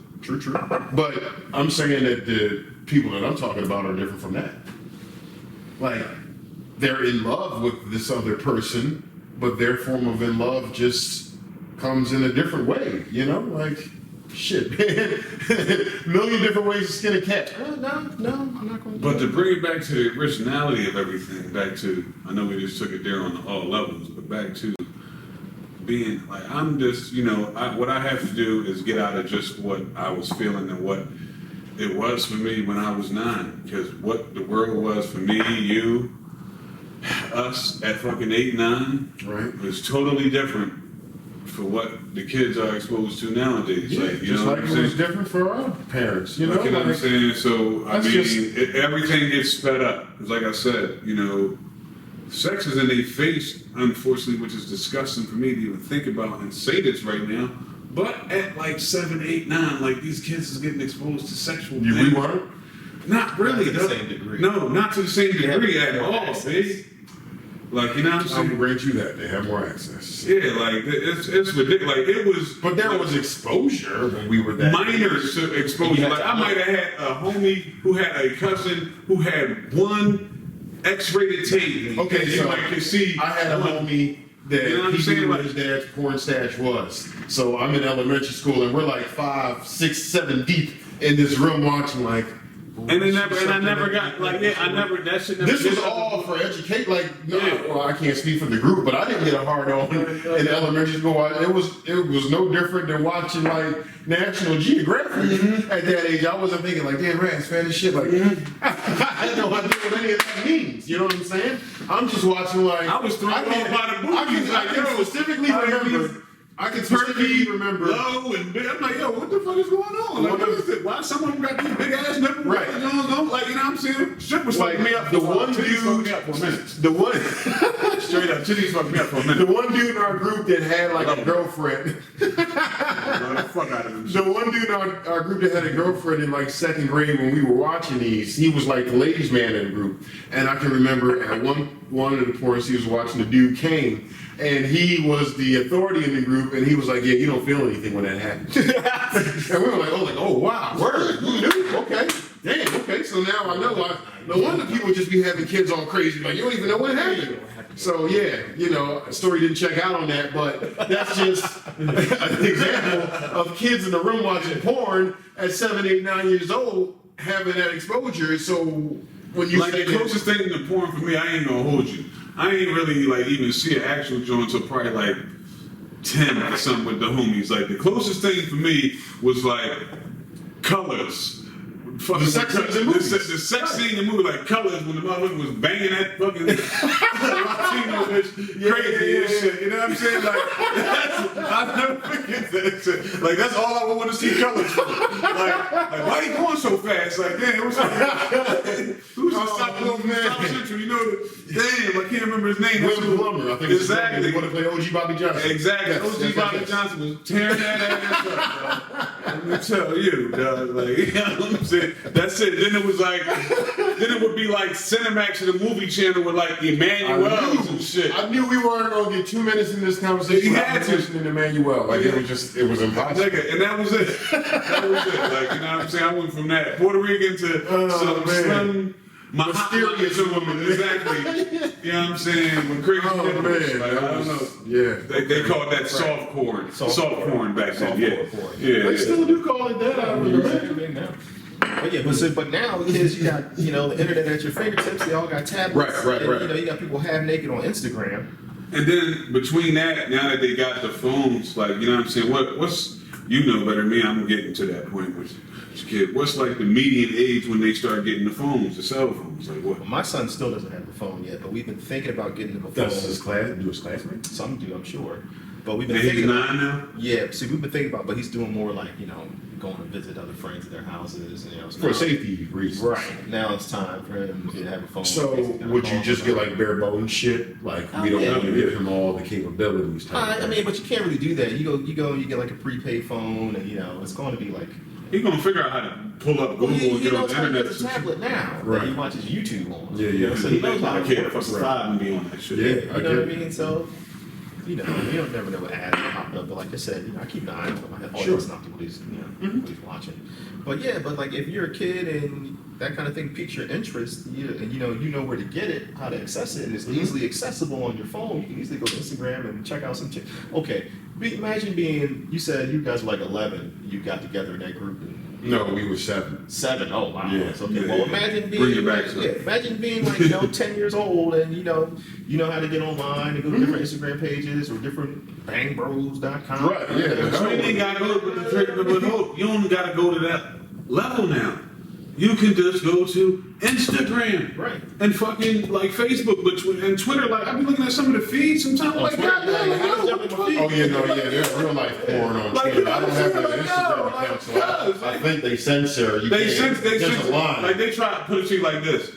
Speaker 1: But I'm saying that the people that I'm talking about are different from that. Like, they're in love with this other person, but their form of in love just comes in a different way, you know? Like, shit, man. Million different ways to skin a cat.
Speaker 2: No, I'm not going to.
Speaker 3: But to bring it back to the originality of everything, back to, I know we just took it there on all levels, but back to being like, I'm just, what I have to do is get out of just what I was feeling and what it was for me when I was 9. Because what the world was for me, you, us at fucking 8, 9,
Speaker 1: Right.
Speaker 3: was totally different for what the kids are exposed to nowadays.
Speaker 1: Yeah,
Speaker 3: like,
Speaker 1: just like it was different for our parents,
Speaker 3: Like, what I'm saying? So, I
Speaker 1: That's
Speaker 3: mean,
Speaker 1: just-
Speaker 3: everything gets sped up. Because like I said, sex is in their face, unfortunately, which is disgusting for me to even think about and say this right now. But at like 7, 8, 9, like these kids is getting exposed to sexual things.
Speaker 1: We weren't?
Speaker 3: Not really.
Speaker 2: Not to the same degree.
Speaker 3: No, not to the same degree
Speaker 2: have
Speaker 3: at
Speaker 2: more
Speaker 3: all,
Speaker 2: access.
Speaker 3: baby. Like, you know what I'm
Speaker 1: I
Speaker 3: saying?
Speaker 1: will grant you that. They have more access.
Speaker 3: Yeah, like, it's ridiculous. Like, it was...
Speaker 1: But there was exposure when we were that
Speaker 3: minor exposure. Like, I might have had a homie who had a cousin who had one X-rated tape.
Speaker 1: Okay,
Speaker 3: and
Speaker 1: so
Speaker 3: I could see.
Speaker 1: I had a homie that
Speaker 3: You know what I'm
Speaker 1: he
Speaker 3: saying?
Speaker 1: knew what
Speaker 3: Like-
Speaker 1: his dad's porn stash was. So I'm in elementary school and we're like 5, 6, 7 deep in this room watching like.
Speaker 3: And I never got like, that shit never.
Speaker 1: This was
Speaker 3: did
Speaker 1: all
Speaker 3: nothing.
Speaker 1: for educate. Like, no,
Speaker 3: Yeah.
Speaker 1: well, I can't speak for the group, but I didn't get a hard on in elementary school. It was no different than watching like National Geographic at that age. I wasn't thinking like, damn, Rats, man, this shit. Like, I had no idea what any of that means. You know what I'm saying? I'm just watching like.
Speaker 3: I was thrown off by the movies.
Speaker 1: I can specifically remember. I can specifically remember.
Speaker 3: Low and big. I'm like, yo, what the fuck is going on? Like, what is it? Why some of them got these big ass nipples?
Speaker 1: Right.
Speaker 3: Like, you know what I'm saying? Shit was
Speaker 1: Like,
Speaker 3: fucking me up.
Speaker 1: the
Speaker 3: for a while.
Speaker 1: one
Speaker 3: Titties fucked
Speaker 1: dude-
Speaker 3: me up for a minute.
Speaker 1: The one.
Speaker 3: Straight up, titties fucked me up for a
Speaker 1: The
Speaker 3: minute.
Speaker 1: one dude in our group that had like a girlfriend.
Speaker 3: The fuck out of them.
Speaker 1: The one dude in our group that had a girlfriend in like 2nd grade when we were watching these, he was like the ladies' man in the group. And I can remember at one of the porns he was watching, the dude came, and he was the authority in the group, and he was like, yeah, you don't feel anything when that happens. And we were like, oh wow, word, who knew? Okay, damn, okay, so now I know. No wonder people just be having kids all crazy, like you don't even know what happened. So yeah, a story didn't check out on that, but that's just an example of kids in the room watching porn at 7, 8, 9 years old having that exposure. So when you
Speaker 3: Like
Speaker 1: say
Speaker 3: the closest thing to porn for me, I ain't gonna hold you. I ain't really like even see an actual joint until probably like 10 or something with the homies. Like the closest thing for me was like Colors. Fucking
Speaker 1: The sex scenes in movies.
Speaker 3: The sex scene in the movie, like Colors, when the motherfucker was banging that fucking Latino bitch crazy and shit. You know what I'm saying? Like, I'll never forget that shit. Like, that's all I want to see Colors for. Like, why he going so fast? Like, damn, it was like, who's the South Central? Damn, I can't remember his name.
Speaker 1: Will Plummer, I think it's
Speaker 3: Exactly.
Speaker 1: the one that played OG Bobby Johnson.
Speaker 3: Exactly.
Speaker 1: Yes,
Speaker 3: OG
Speaker 1: yes,
Speaker 3: Bobby
Speaker 1: yes.
Speaker 3: Johnson was tearing that ass up, bro. Let me tell you, dog. Like, you know what I'm saying? That's it. Then it was like, then it would be like Cinemax or the movie channel with like Emmanuel's and shit.
Speaker 1: I knew we weren't going to get 2 minutes in this conversation
Speaker 3: You
Speaker 1: without
Speaker 3: had to.
Speaker 1: mentioning Emmanuel. Like, it was impossible.
Speaker 3: Nigga, and that was it. That was it. Like, you know what I'm saying? I went from that Puerto Rican to some
Speaker 1: man.
Speaker 3: slim,
Speaker 1: Mysterious woman.
Speaker 3: Exactly. You know what I'm saying? With crazy
Speaker 1: Oh,
Speaker 3: nipples.
Speaker 1: man.
Speaker 3: Like, I don't know.
Speaker 1: Yeah.
Speaker 3: They called that soft porn. Soft porn back then. Yeah.
Speaker 2: porn.
Speaker 3: Yeah.
Speaker 1: They still do call it that. I remember.
Speaker 2: But yeah, but now kids, you got the internet at your fingertips. They all got tablets.
Speaker 1: Right.
Speaker 2: And, you got people half naked on Instagram.
Speaker 3: And then between that, now that they got the phones, like, you know what I'm saying? What's better than me? I'm getting to that point with kid. What's like the median age when they start getting the phones, the cell phones? Like what?
Speaker 2: My son still doesn't have the phone yet, but we've been thinking about getting him a phone.
Speaker 1: Does his classmate?
Speaker 2: Some do, I'm sure. But we've been
Speaker 3: And he's
Speaker 2: thinking
Speaker 3: 9 now?
Speaker 2: Yeah, see, we've been thinking about, but he's doing more like, going to visit other friends at their houses.
Speaker 1: For safety reasons.
Speaker 2: Right. Now it's time for him to have a phone.
Speaker 1: So would you just get like bare bones shit? Like we don't want to give him all the capabilities. Type of thing.
Speaker 2: but you can't really do that. You get like a prepaid phone, and it's going to be like.
Speaker 3: He's gonna figure out how to pull up Google and get on the internet.
Speaker 2: He knows how to use a tablet now.
Speaker 1: Right.
Speaker 2: That he watches YouTube on.
Speaker 1: Yeah.
Speaker 2: So he knows how
Speaker 3: I
Speaker 2: to
Speaker 3: can't
Speaker 2: work.
Speaker 3: fuck survive and be on that shit.
Speaker 1: Yeah.
Speaker 2: You know what I mean? So, you don't never know what ads will pop up. But like I said, I keep an eye on him. I have all this not what he's, what he's watching. But like if you're a kid and that kind of thing piques your interest, and you know where to get it, how to access it, and it's easily accessible on your phone. You can easily go to Instagram and check out some chick. Okay, imagine you said you guys were like 11. You got together in that group and
Speaker 1: No, we were 7.
Speaker 2: 7. Oh wow.
Speaker 1: Yeah.
Speaker 2: So, okay.
Speaker 3: Yeah,
Speaker 2: Well,
Speaker 3: yeah.
Speaker 2: imagine being
Speaker 3: Bring it back to it.
Speaker 2: imagine being like 10 years old and you know how to get online and go to different Instagram pages or different bangbros.com.
Speaker 1: Right, yeah.
Speaker 3: You ain't gotta go you don't gotta go to that level now. You can just go to Instagram,
Speaker 2: Right.
Speaker 3: and fucking like Facebook, and Twitter. Like I be looking at some of the feeds sometimes. Like,
Speaker 2: Twitter,
Speaker 3: goddamn,
Speaker 2: like,
Speaker 3: like, yo, what the fuck?
Speaker 1: Oh yeah, no, yeah, there's real life porn on
Speaker 3: Like,
Speaker 1: Twitter. I don't have an
Speaker 3: like,
Speaker 1: Instagram
Speaker 3: yo,
Speaker 1: account, so
Speaker 3: like,
Speaker 1: I think they censor. You
Speaker 3: They
Speaker 1: can't-
Speaker 3: sense,
Speaker 1: there's a line.
Speaker 3: like they try to put it to you like this.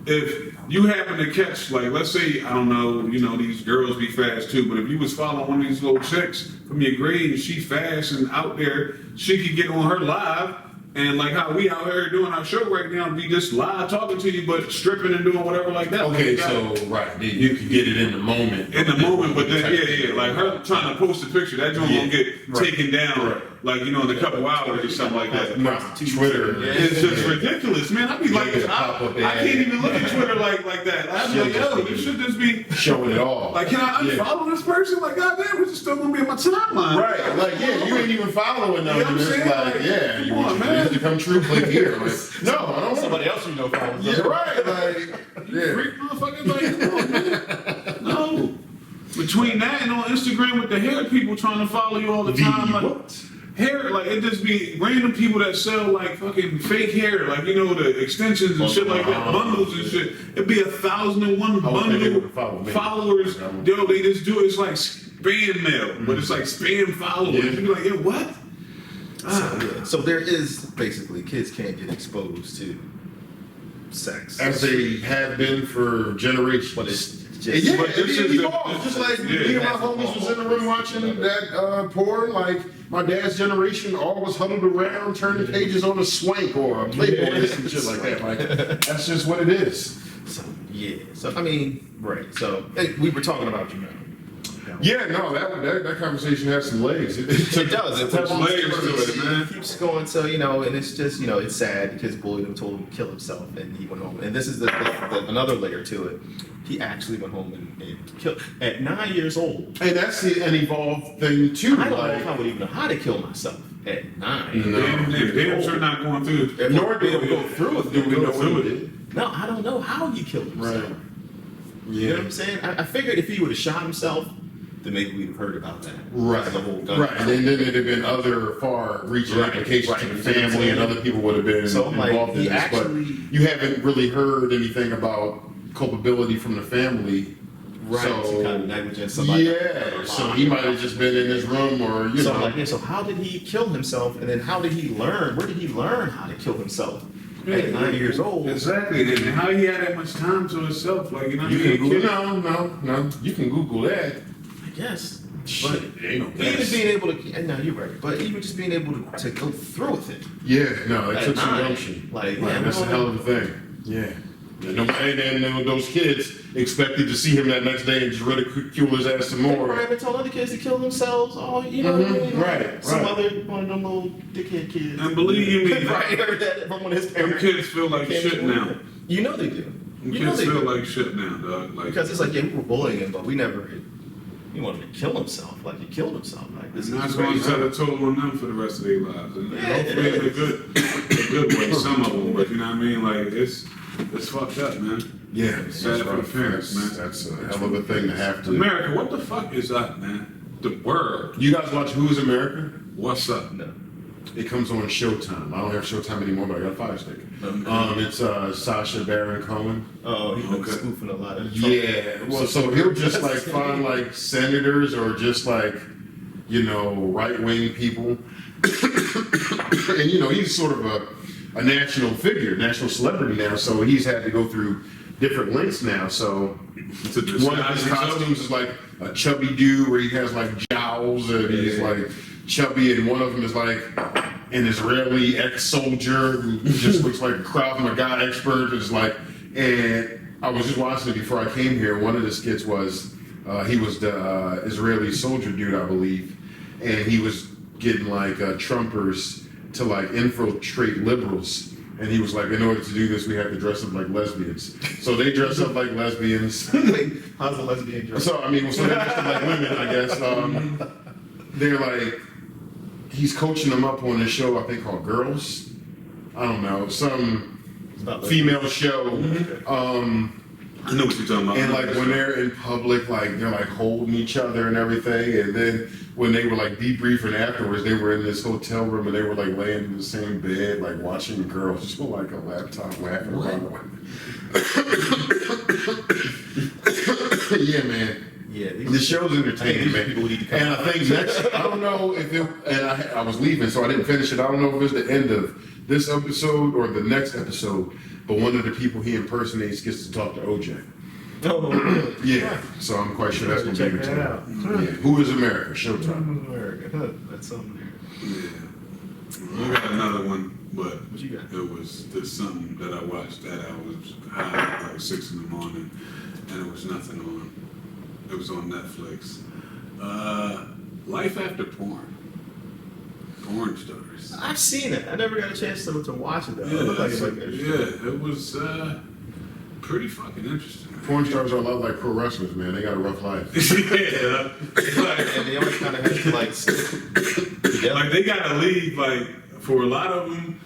Speaker 3: If you happen to catch, like, let's say, I don't know, these girls be fast too, but if you was following one of these little chicks from your grade and she fast and out there, she could get on her live. And like how we out here doing our show right now, be just live talking to you, but stripping and doing whatever like that.
Speaker 1: Okay,
Speaker 3: Like,
Speaker 1: so right, you can get it in the moment.
Speaker 3: in the moment, but then like her trying to post a picture, that joint won't get
Speaker 1: Right.
Speaker 3: taken down,
Speaker 1: Right.
Speaker 3: like in a couple hours or something like that.
Speaker 1: No, Twitter.
Speaker 3: It's just ridiculous, man. I be like,
Speaker 1: Yeah,
Speaker 3: I
Speaker 1: pop up
Speaker 3: can't
Speaker 1: ad.
Speaker 3: even look at Twitter like that. I be like, yo, this should just be
Speaker 1: Showing it all.
Speaker 3: like, can I unfollow this person? Like, goddamn, it's still gonna be in my timeline.
Speaker 1: Right, like yeah, you ain't even following them.
Speaker 3: You know what I'm
Speaker 1: and it's
Speaker 3: saying?
Speaker 1: like,
Speaker 3: Like,
Speaker 1: yeah, you
Speaker 3: come
Speaker 1: want
Speaker 3: on,
Speaker 1: your
Speaker 3: man.
Speaker 1: dreams to come true? Click here. Like, no, I don't.
Speaker 2: Somebody else follows
Speaker 1: Yeah,
Speaker 2: us.
Speaker 1: right. Like, yeah.
Speaker 3: Freak motherfuckers, like, come on, man. No. Between that and on Instagram with the hair people trying to follow you all the time, like
Speaker 1: what?
Speaker 3: hair, like it just be random people that sell like fucking fake hair, like the extensions and shit like that, bundles and shit. It'd be 1,001
Speaker 1: think they
Speaker 3: bundle
Speaker 1: would follow me.
Speaker 3: followers. Yo, they just do it. It's like spam mail, but it's like spam followers.
Speaker 1: Yeah.
Speaker 3: You be like, yo, what?
Speaker 2: So there is basically kids can't get exposed to sex.
Speaker 1: As they have been for generations.
Speaker 2: But it's
Speaker 1: Yeah,
Speaker 2: just
Speaker 3: but this
Speaker 1: it
Speaker 3: is the-
Speaker 1: evolved. Just like
Speaker 3: yeah,
Speaker 1: me and my
Speaker 2: that's
Speaker 1: homies was in the room watching that porn, like my dad's generation all was huddled around turning pages on a Swank or a Playboy and some shit like that. Like that's just what it is.
Speaker 2: so yeah. So I mean, right. So hey, we were talking about you now.
Speaker 1: Yeah, no, that conversation has some legs. It
Speaker 2: does. It
Speaker 3: There's layers to it, man.
Speaker 2: It keeps going. So and it's just it's sad because bullied him, told him to kill himself, and he went home. And this is the another layer to it. He actually went home and killed at 9 years old.
Speaker 1: And that's an evolved thing too.
Speaker 2: I don't know
Speaker 1: Like,
Speaker 2: if I would even know how to kill myself at 9.
Speaker 1: No.
Speaker 3: Damn sure not going through.
Speaker 1: nor do we go through it. Do we know what it is?
Speaker 2: No, I don't know how he killed himself.
Speaker 1: Right.
Speaker 2: You know what I'm saying? I figured if he would have shot himself, then maybe we'd have heard about that.
Speaker 1: Right,
Speaker 2: The whole gun.
Speaker 1: right, and then there'd have been other far-reaching
Speaker 2: Right,
Speaker 1: implications
Speaker 2: right.
Speaker 1: to the family, and other people would have been
Speaker 2: So I'm like,
Speaker 1: involved in
Speaker 2: he
Speaker 1: this.
Speaker 2: actually-
Speaker 1: But you haven't really heard anything about culpability from the family,
Speaker 2: Right.
Speaker 1: So
Speaker 2: Some kind of negligence. Somebody
Speaker 1: yeah, so he might have just been in his room, or you
Speaker 2: So
Speaker 1: know.
Speaker 2: I'm like, yeah, so how did he kill himself? And then how did he learn? Where did he learn how to kill himself? At 9 years old.
Speaker 3: Exactly. And how he had that much time to himself, like
Speaker 1: You can
Speaker 3: he a
Speaker 1: Google,
Speaker 3: kid.
Speaker 1: no. You can Google that.
Speaker 2: I guess.
Speaker 1: But ain't no
Speaker 2: Even
Speaker 1: guess.
Speaker 2: being able to, no, you're right. But even just being able to go through with it.
Speaker 1: Yeah, no, it
Speaker 2: At
Speaker 1: took some
Speaker 2: 9,
Speaker 1: gumption.
Speaker 2: like,
Speaker 1: Right,
Speaker 2: yeah,
Speaker 1: that's a
Speaker 2: well,
Speaker 1: hell of a thing. Yeah. And then those kids expected to see him that next day and just ridicule his ass some
Speaker 2: They
Speaker 1: more.
Speaker 2: probably told other kids to kill themselves. Oh, you know what I mean?
Speaker 1: Right,
Speaker 2: Some
Speaker 1: right.
Speaker 2: other one of them little dickhead kids.
Speaker 3: And believe you me,
Speaker 2: Probably heard that from one of his
Speaker 3: them
Speaker 2: parents.
Speaker 3: kids feel like
Speaker 2: Can't
Speaker 3: shit
Speaker 2: even-
Speaker 3: now.
Speaker 2: You know they do.
Speaker 3: Them
Speaker 2: You know
Speaker 3: kids
Speaker 2: they
Speaker 3: feel
Speaker 2: do.
Speaker 3: like shit now, dog. Like,
Speaker 2: Because it's like, yeah, we were bullying him, but we never. He wanted to kill himself. Like he killed himself. Like this
Speaker 3: and that's
Speaker 2: is
Speaker 3: going to
Speaker 2: crazy.
Speaker 3: set a toll on them for the rest of their lives. And
Speaker 2: Yeah,
Speaker 3: hopefully
Speaker 2: it
Speaker 3: in a good way, some of them. But you know what I mean? Like, it's fucked up, man.
Speaker 1: Yeah,
Speaker 3: It's sad for the parents, man.
Speaker 1: That's a hell of a thing to have to.
Speaker 3: America, what the fuck is up, man? The world.
Speaker 1: You guys watch Who's America?
Speaker 3: What's up?
Speaker 2: No.
Speaker 1: It comes on Showtime. I don't have Showtime anymore, but I got a Fire Stick.
Speaker 2: Okay.
Speaker 1: It's Sacha Baron Cohen.
Speaker 2: Oh, he's been
Speaker 3: Okay.
Speaker 2: spoofing a lot of Trump.
Speaker 1: Yeah, well, so he'll just like find like senators or just like, right wing people. And he's sort of a national figure, national celebrity now, so he's had to go through different lengths now. So
Speaker 3: To
Speaker 1: one of his costumes is like a chubby dude where he has like jowls and he's like chubby, and one of them is like an Israeli ex-soldier who just looks like a Krav Maga expert. It's like, and I was just watching it before I came here. One of the skits was he was the Israeli soldier dude, I believe, and he was getting like Trumpers to like infiltrate liberals. And he was like, in order to do this, we have to dress up like lesbians. So they dress up like lesbians.
Speaker 2: Wait, how's a lesbian dress?
Speaker 1: So they dress up like women, I guess. They're like, he's coaching them up on this show I think called Girls, I don't know, some
Speaker 2: It's about like-
Speaker 1: female show.
Speaker 3: I know what you're talking about.
Speaker 1: And like when they're in public, like they're like holding each other and everything. And then when they were like debriefing afterwards, they were in this hotel room and they were like laying in the same bed, like watching girls just on like a laptop laughing around. Yeah, man.
Speaker 2: Yeah,
Speaker 1: The show's entertaining, man.
Speaker 2: people need to come
Speaker 1: And I think next, I don't know if it, and I was leaving, so I didn't finish it. I don't know if it's the end of this episode or the next episode, but one of the people he impersonates gets to talk to OJ.
Speaker 2: Oh,
Speaker 1: Yeah, so I'm quite sure that's going to
Speaker 2: check
Speaker 1: be
Speaker 2: that
Speaker 1: entertaining.
Speaker 2: out.
Speaker 1: Yeah. Who is America? Showtime.
Speaker 2: America. That's something there.
Speaker 3: Yeah. We got another one, but
Speaker 2: What you got?
Speaker 3: it was just something that I watched that I was high like 6 in the morning, and it was nothing on. It was on Netflix. Life After Porn. Porn stars.
Speaker 2: I've seen it. I never got a chance to watch it though. It looked like it's like
Speaker 3: it was pretty fucking interesting.
Speaker 1: Porn stars are a lot like pro wrestlers, man. They got a rough life.
Speaker 3: Yeah, like,
Speaker 2: and they always kind of have to like stick together.
Speaker 3: like they gotta leave. Like for a lot of them,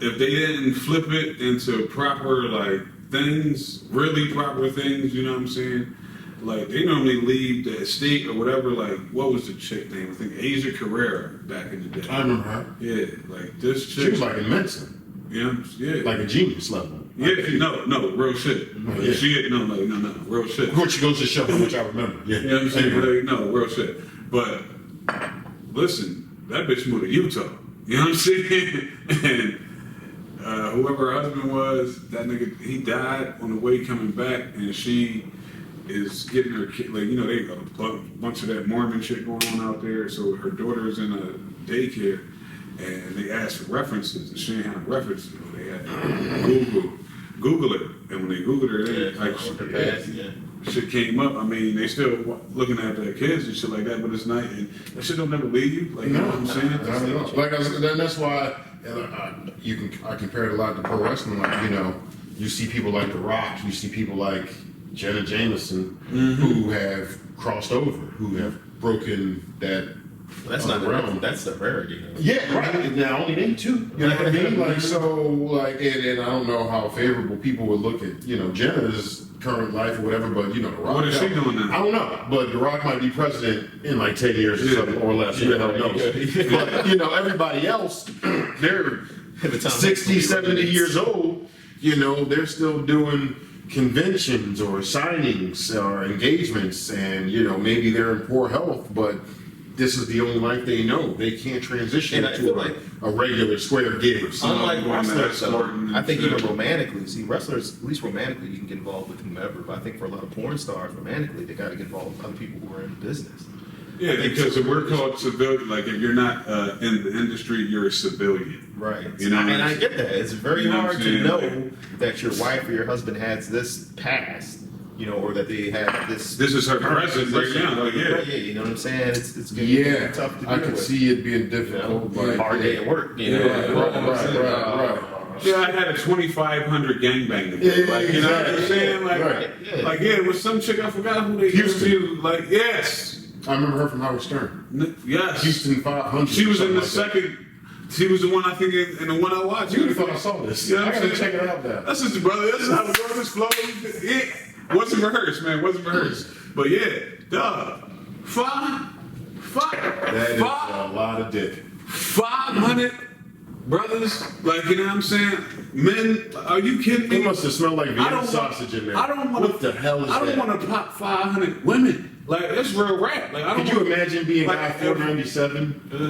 Speaker 3: if they didn't flip it into proper like things, really proper things, you know what I'm saying? Like they normally leave the estate or whatever. Like what was the chick name? I think Asia Carrera back in the day.
Speaker 1: I remember her.
Speaker 3: Yeah, like this chick.
Speaker 1: She was like immense,
Speaker 3: yeah,
Speaker 1: like a genius level.
Speaker 3: yeah, no, real shit. Like,
Speaker 1: Yeah.
Speaker 3: she no, real shit.
Speaker 1: Which goes to show how much I remember. Yeah.
Speaker 3: You know what I'm saying? Like, no, real shit. But listen, that bitch moved to Utah. You know what I'm saying? And whoever her husband was, that nigga, he died on the way coming back, and she is getting her kid. Like, you know, they got a bunch of that Mormon shit going on out there. So her daughter is in a daycare, and they asked for references, and she didn't have references. They had to Google it, and when they Googled her, they shit came up. I mean, they still looking at their kids and shit like that, but it's not, and that shit don't never leave you. Like, you know what I'm saying?
Speaker 1: I don't know. Like then that's why I compare it a lot to pro wrestling. Like, you know, you see people like The Rock, you see people like Jenna Jameson who have crossed over, who have broken that.
Speaker 2: That's not
Speaker 1: realm.
Speaker 2: That's the rarity.
Speaker 1: Yeah, right. Now only they two. You know what I mean? Like so, like, and I don't know how favorable people would look at, you know, Jenna's current life or whatever, but you know, The Rock.
Speaker 3: What is she doing now?
Speaker 1: I don't know, but The Rock might be president in like 10 years or something or less.
Speaker 2: Yeah,
Speaker 1: Who the hell knows? But you know, everybody else, they're 60, 70 years old. You know, they're still doing conventions or signings or engagements, and you know, maybe they're in poor health, but this is the only life they know. They can't transition
Speaker 2: And I
Speaker 1: to
Speaker 2: feel like-
Speaker 1: a regular square gig. So,
Speaker 2: Unlike wrestlers, though,
Speaker 3: Martin
Speaker 2: I think
Speaker 3: and
Speaker 2: even
Speaker 3: shit.
Speaker 2: romantically, see, wrestlers, at least romantically, you can get involved with whomever. But I think for a lot of porn stars, romantically, they got to get involved with other people who are in business.
Speaker 3: Yeah, because if we're called civilian, like if you're not in the industry, you're a civilian.
Speaker 2: Right.
Speaker 3: You know what
Speaker 2: and
Speaker 3: I'm
Speaker 2: I get that. It's very
Speaker 3: You know what
Speaker 2: hard
Speaker 3: I'm
Speaker 2: to
Speaker 3: saying?
Speaker 2: know that your wife or your husband has this past, you know, or that they have this.
Speaker 3: This is her present right now. Like, yeah.
Speaker 2: Yeah, you know what I'm saying? It's gonna
Speaker 1: yeah,
Speaker 2: be tough to deal
Speaker 1: I could
Speaker 2: with.
Speaker 1: see it being difficult.
Speaker 2: You know,
Speaker 1: But
Speaker 2: hard day at work. You know,
Speaker 3: Yeah,
Speaker 1: right.
Speaker 3: Yeah, I had a 2,500 gangbang.
Speaker 1: Yeah,
Speaker 3: Like, you know what I'm
Speaker 1: exactly.
Speaker 3: saying? Like,
Speaker 1: Right.
Speaker 2: Yeah.
Speaker 3: like, yeah, it was some chick, I forgot who they
Speaker 1: Houston.
Speaker 3: used. Like, yes.
Speaker 1: I remember her from Howard Stern.
Speaker 3: Yes.
Speaker 1: Houston 500.
Speaker 3: She was in the
Speaker 1: something like
Speaker 3: second. She was the one I think in the one I watched.
Speaker 1: that. You would have thought I saw this.
Speaker 3: You know
Speaker 1: I
Speaker 3: what I'm
Speaker 1: gotta
Speaker 3: saying?
Speaker 1: check it out now.
Speaker 3: That's just brother. That's just how the world is flowing. It wasn't rehearsed, man. Wasn't rehearsed. But yeah, dog.
Speaker 1: That is a lot of dick.
Speaker 3: 500 brothers. Like, you know what I'm saying? Men, are you kidding me?
Speaker 1: It must have smelled like
Speaker 3: I
Speaker 1: Vienna
Speaker 3: don't
Speaker 1: sausage in there.
Speaker 3: I don't want
Speaker 1: What the hell is
Speaker 3: I don't
Speaker 1: that?
Speaker 3: want to pop 500 women. Like, it's real rap. Like, I don't
Speaker 1: Could you
Speaker 3: wanna-
Speaker 1: imagine being
Speaker 3: like,
Speaker 1: guy 497?
Speaker 3: Ugh.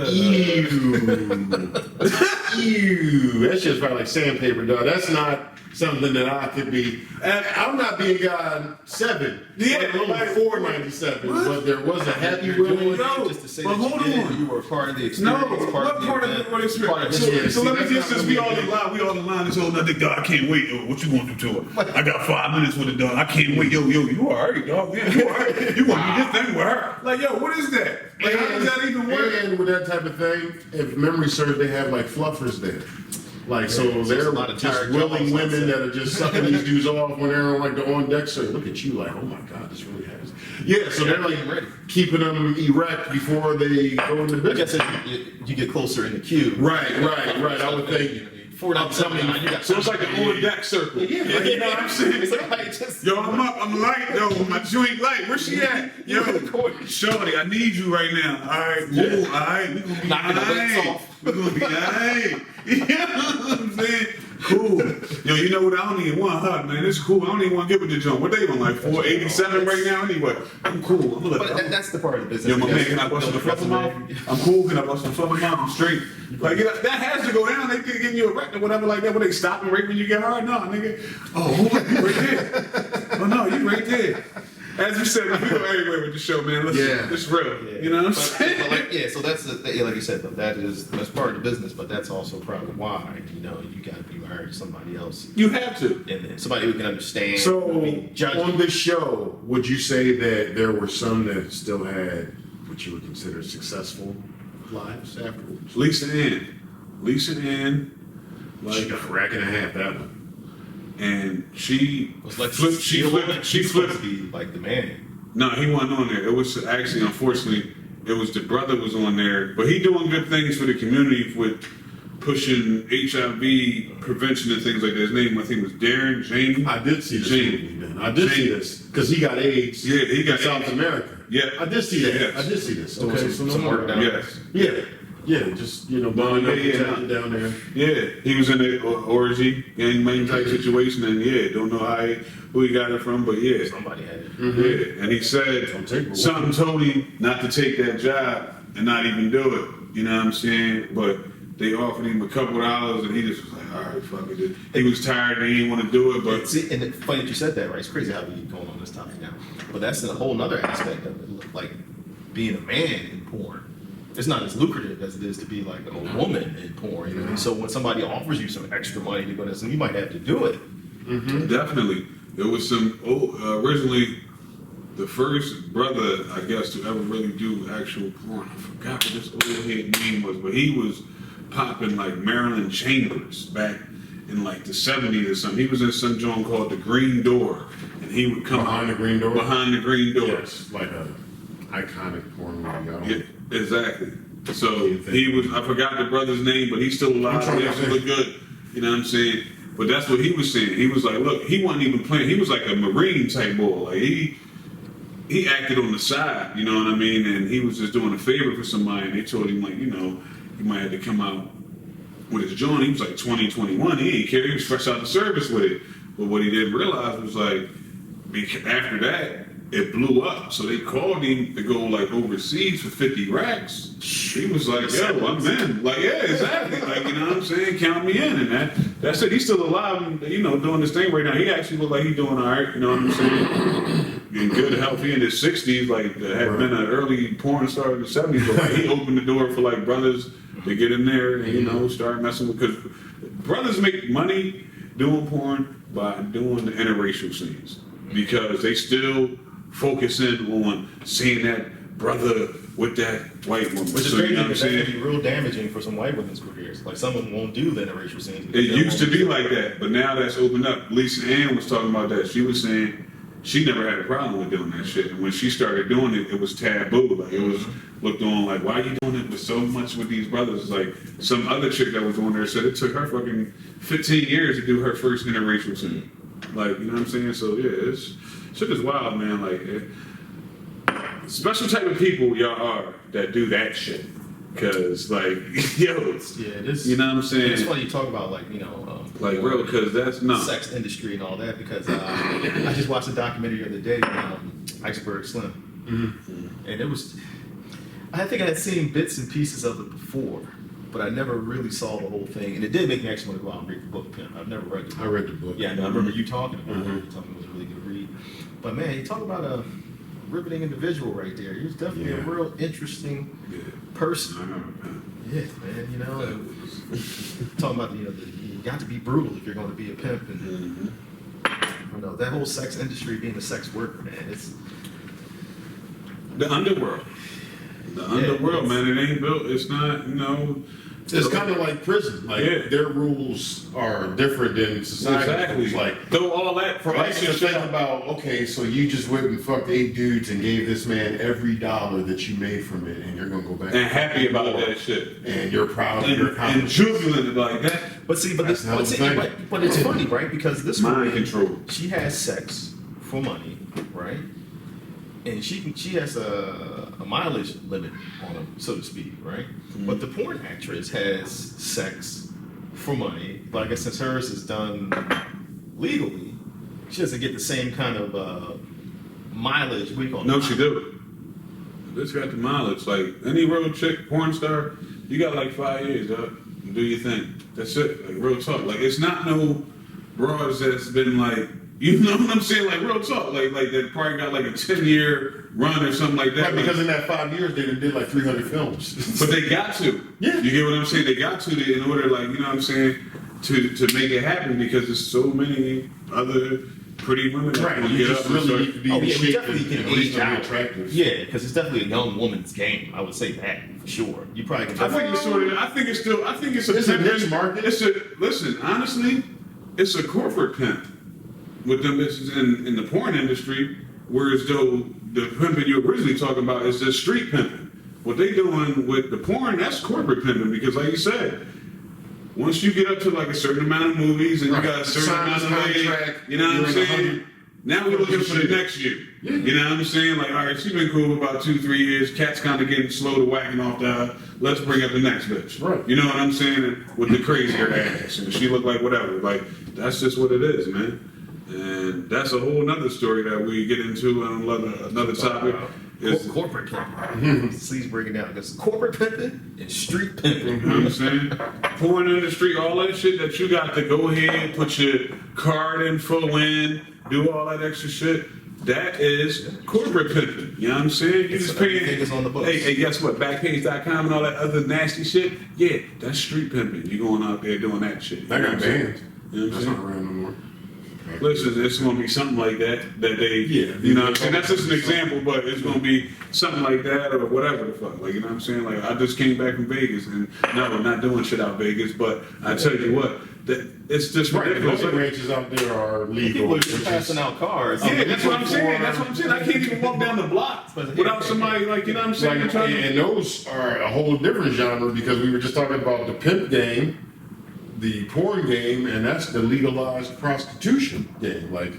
Speaker 1: Ew. That's just probably like sandpaper, dog. That's not something that I could be. And I'm not being guy 7.
Speaker 3: Yeah,
Speaker 1: let alone
Speaker 3: like-
Speaker 1: 497.
Speaker 3: What?
Speaker 1: But there was a happy
Speaker 2: You're doing
Speaker 1: willing.
Speaker 3: No,
Speaker 2: it just to say
Speaker 3: but
Speaker 2: that
Speaker 3: hold
Speaker 2: you did
Speaker 3: on.
Speaker 2: it, you were part of the
Speaker 3: No,
Speaker 2: experience.
Speaker 3: what part of
Speaker 2: event,
Speaker 3: what experience?
Speaker 2: part of
Speaker 3: So,
Speaker 2: history.
Speaker 3: so let me
Speaker 1: See,
Speaker 3: just
Speaker 1: that's
Speaker 3: be
Speaker 1: not
Speaker 3: all in line. We all in line. This whole nother dog. I can't wait. Yo, what you gonna do to her? I got 5 minutes with the dog. I can't wait. Yo, you alright, dog? Yeah, you alright? You gonna do this thing with her? Like, yo, what is that? Like, how does that even work?
Speaker 1: And with that type of thing, if memory serves, they have like fluffers there. Like, so
Speaker 2: Yeah,
Speaker 1: they're
Speaker 2: a lot of
Speaker 1: just
Speaker 2: tired
Speaker 1: willing
Speaker 2: jaws,
Speaker 1: women
Speaker 2: I'd say.
Speaker 1: that are just sucking these dudes off when they're on like the on deck circuit. Look at you, like, oh my God, this really happens. Yeah, so they're like
Speaker 2: Ready.
Speaker 1: keeping them erect before they go into
Speaker 2: I guess
Speaker 1: business.
Speaker 2: you get closer in the queue.
Speaker 1: Right. I would think
Speaker 2: $4.79. You got
Speaker 3: So it's like an on deck circle.
Speaker 1: Yeah,
Speaker 3: You know what I'm saying?
Speaker 2: It's like just
Speaker 3: Yo, I'm up, I'm light, though. My joint light. Where's she at? Yo, shorty, I need you right now. All right, cool. All right, we gonna be
Speaker 2: Knocking the lights
Speaker 3: alright.
Speaker 2: off.
Speaker 3: We gonna be alright. You know what I'm saying? Cool. Yo, you know what? I don't even want a hug, man. It's cool. I don't even want to get with the joint. What they on, like 487 right now? Anyway, I'm cool. I'm gonna let
Speaker 2: But that's the part of the business.
Speaker 3: Yo, my man, can I bust on the fucking mouth? I'm cool. Can I bust on the fucking mouth? I'm straight. Like, you know, that has to go down. They could give you a wreck or whatever like that. When they stop and right when you get hard? No, nigga. Oh, hold on. You right there. Oh, no, you right there. As you said, we go everywhere with the show, man. Listen, it's real.
Speaker 2: Yeah.
Speaker 3: You know what I'm saying?
Speaker 2: But like, so that's like you said, that's part of the business, but that's also probably why, you know, you got to be married to somebody else.
Speaker 3: You have to.
Speaker 2: And then somebody who can understand.
Speaker 1: So,
Speaker 2: judge.
Speaker 1: on this show, would you say that there were some that still had what you would consider successful lives afterwards?
Speaker 3: Lisa Ann.
Speaker 1: She got a rack and a half, that one.
Speaker 3: And she
Speaker 2: was like
Speaker 3: flipped. She flipped.
Speaker 2: to be like the man.
Speaker 3: No, he wasn't on there. It was actually, unfortunately, it was the brother was on there, but he doing good things for the community with pushing HIV prevention and things like that. His name, I think, was Darren Jamel.
Speaker 1: I did see this
Speaker 3: Jamie.
Speaker 1: movie, man. I did see this because he got AIDS.
Speaker 3: Yeah, he got
Speaker 1: in South
Speaker 3: AIDS.
Speaker 1: America.
Speaker 3: Yeah.
Speaker 1: I did see that.
Speaker 3: Yes.
Speaker 1: I did see this.
Speaker 2: Doing
Speaker 1: Okay, so
Speaker 2: some work down there.
Speaker 3: Yes.
Speaker 1: Yeah, just bonding up, protected down there.
Speaker 3: Yeah, he was in an orgy, gangbang type situation, and don't know who he got it from, but yeah.
Speaker 2: Somebody had it.
Speaker 3: Yeah, and he said something told him not to take that job and not even do it. You know what I'm saying? But they offered him a couple of dollars, and he just was like, all right, fuck it. He was tired, and he didn't want to do it, but...
Speaker 2: See, and it's funny that you said that, right? It's crazy how we keep going on this topic now. But that's a whole other aspect of it. Like, being a man in porn. It's not as lucrative as it is to be like a woman in porn. You know what I mean? So when somebody offers you some extra money to go to some, you might have to do it.
Speaker 3: Mm-hmm. Definitely. There was some, originally, the first brother, I guess, to ever really do actual porn. I forgot what this old head name was, but he was popping like Marilyn Chambers back in like the 70s or something. He was in some joint called The Green Door, and he would come
Speaker 1: Behind the Green Door?
Speaker 3: Behind the Green Door.
Speaker 1: Yes, like a iconic porn movie.
Speaker 3: Yeah, exactly. So he was, I forgot the brother's name, but he's still alive. He actually look good. You know what I'm saying? But that's what he was saying. He was like, look, he wasn't even playing. He was like a Marine type boy. Like he acted on the side, you know what I mean? And he was just doing a favor for somebody, and they told him, like, you know, he might have to come out with his joint. He was like 20, 21. He didn't care. He was fresh out the service with it. But what he didn't realize was, like, after that, it blew up. So they called him to go, like, overseas for 50 racks. He was like, yo, I'm in. Like, yeah, exactly. Like, you know what I'm saying? Count me in. And that's it. He's still alive and, you know, doing this thing right now. He actually looked like he's doing all right. You know what I'm saying? In good health. He in his 60s, like, had been an early porn star in the 70s. But like, he opened the door for, like, brothers to get in there and, you know, start messing with. Because brothers make money doing porn by doing the interracial scenes. Because they still focusing on seeing that brother with that white woman.
Speaker 2: Which is
Speaker 3: So,
Speaker 2: great
Speaker 3: you know what I'm
Speaker 2: because that
Speaker 3: saying?
Speaker 2: can be real damaging for some white women's careers. Like someone won't do the interracial scenes.
Speaker 3: It used to be like that, but now that's opened up. Lisa Ann was talking about that. She was saying she never had a problem with doing that shit. And when she started doing it, it was taboo. Like it was looked on like, why are you doing it with so much with these brothers? It's like some other chick that was on there said it took her fucking 15 years to do her first interracial scene. Like, you know what I'm saying? So yeah, it's shit is wild, man. Like special type of people y'all are that do that shit. Cause like, yo,
Speaker 2: it is.
Speaker 3: You know what I'm saying?
Speaker 2: It's funny you talk about like, you know,
Speaker 3: like real, cause that's not
Speaker 2: sex industry and all that. Because I just watched a documentary the other day, Iceberg Slim, and it was. I think I had seen bits and pieces of it before, but I never really saw the whole thing. And it did make me actually want to go out and read the book, Pimp. I've never read the book.
Speaker 1: I read the book.
Speaker 2: Yeah, I remember you talking about it. You told me it was a really good read. But man, you talk about a riveting individual right there. He was definitely a real interesting person.
Speaker 3: I remember that.
Speaker 2: Yeah, man, you know, talking about, you know, you got to be brutal if you're going to be a pimp. And, you know, that whole sex industry, being a sex worker, man, it's...
Speaker 3: The underworld. The underworld, man, it ain't built, it's not, you know,
Speaker 1: It's kind of like prison. Like their rules are different than society.
Speaker 3: Exactly.
Speaker 1: It's like
Speaker 3: though all that
Speaker 1: for us to think about, okay, so you just went and fucked 8 dudes and gave this man every dollar that you made from it, and you're gonna go back
Speaker 3: and happy about that shit,
Speaker 1: and you're proud of your
Speaker 3: and
Speaker 1: accomplishments.
Speaker 3: jubilant like that.
Speaker 2: But see, but it's funny, right? Because this
Speaker 3: Mind
Speaker 2: woman,
Speaker 3: control.
Speaker 2: she has sex for money, right? And she has a mileage limit on her, so to speak, right?
Speaker 3: Mm-hmm.
Speaker 2: But the porn actress has sex for money, but I guess since hers is done legally, she doesn't get the same kind of mileage. What do you call it?
Speaker 3: No, she do. This got the mileage. Like any real chick, porn star, you got like 5 years, dog. Do your thing. That's it. Like real talk. Like it's not no broads that's been like, you know what I'm saying? Like real talk. Like that probably got like a 10-year run or something like that.
Speaker 1: Right, because in that 5 years they done did like 300 films.
Speaker 3: But they got to.
Speaker 1: Yeah.
Speaker 3: You get what I'm saying? They got to in order, like, you know what I'm saying, to make it happen because there's so many other pretty women that
Speaker 1: Right,
Speaker 3: can
Speaker 1: you
Speaker 3: get
Speaker 1: just
Speaker 3: up and
Speaker 1: really
Speaker 3: start.
Speaker 1: need to be
Speaker 2: Oh,
Speaker 1: in
Speaker 2: yeah, we
Speaker 1: shape
Speaker 2: definitely
Speaker 1: and
Speaker 2: can
Speaker 1: at least
Speaker 2: age
Speaker 1: be
Speaker 2: out.
Speaker 1: attractive.
Speaker 2: Yeah, because it's definitely a young woman's game. I would say that for sure. You probably can.
Speaker 3: I think it's sort of. I think it's still. I think it's a.
Speaker 1: It's a
Speaker 3: pimping-
Speaker 1: niche market.
Speaker 3: It's a. Listen, honestly, it's a corporate pimp with them bitches in the porn industry. Whereas though the pimping you're originally talking about is just street pimping. What they doing with the porn, that's corporate pimping because, like you said, once you get up to like a certain amount of movies and you got a certain
Speaker 1: Sign
Speaker 3: amount of
Speaker 1: contract,
Speaker 3: you know what I'm
Speaker 1: you're in
Speaker 3: saying?
Speaker 1: 100
Speaker 3: Now we're looking for the next year.
Speaker 1: Yeah.
Speaker 3: You know what I'm saying? Like, all right, she's been cool for about 2-3 years. Cat's kind of getting slow to whacking off the. Let's bring up the next bitch.
Speaker 1: Right.
Speaker 3: You know what I'm saying? And with the crazier ass, and she look like whatever. Like that's just what it is, man. And that's a whole nother story that we get into on another topic. Is,
Speaker 2: corporate pimping. Sleeves breaking down because corporate pimping and street pimping.
Speaker 3: you know what I'm saying? Porn industry, all that shit that you got to go ahead, put your card info in, do all that extra shit. That is corporate pimping. You know what I'm saying? You just paying.
Speaker 2: Everything is on the books.
Speaker 3: Hey, guess what? Backpage.com and all that other nasty shit. Yeah, that's street pimping. You going out there doing that shit.
Speaker 1: That got banned.
Speaker 3: You know what I'm
Speaker 1: That's
Speaker 3: saying?
Speaker 1: not around no more.
Speaker 3: Listen, it's going to be something like that they,
Speaker 1: Yeah.
Speaker 3: you know what I'm saying? That's just an example, but it's going to be something like that or whatever the fuck. Like, you know what I'm saying? Like, I just came back from Vegas and no, we're not doing shit out Vegas, but I tell you what, that it's just
Speaker 1: Right,
Speaker 3: ridiculous.
Speaker 1: those ranches out there are legal.
Speaker 2: People are
Speaker 1: which
Speaker 2: just
Speaker 1: is-
Speaker 2: passing out cards.
Speaker 3: Yeah, that's what I'm saying. That's what I'm saying. I can't even walk down the block without somebody, like, you know what I'm saying?
Speaker 1: Like,
Speaker 3: Trying to-
Speaker 1: and those are a whole different genre because we were just talking about the pimp game, the porn game, and that's the legalized prostitution game. Like,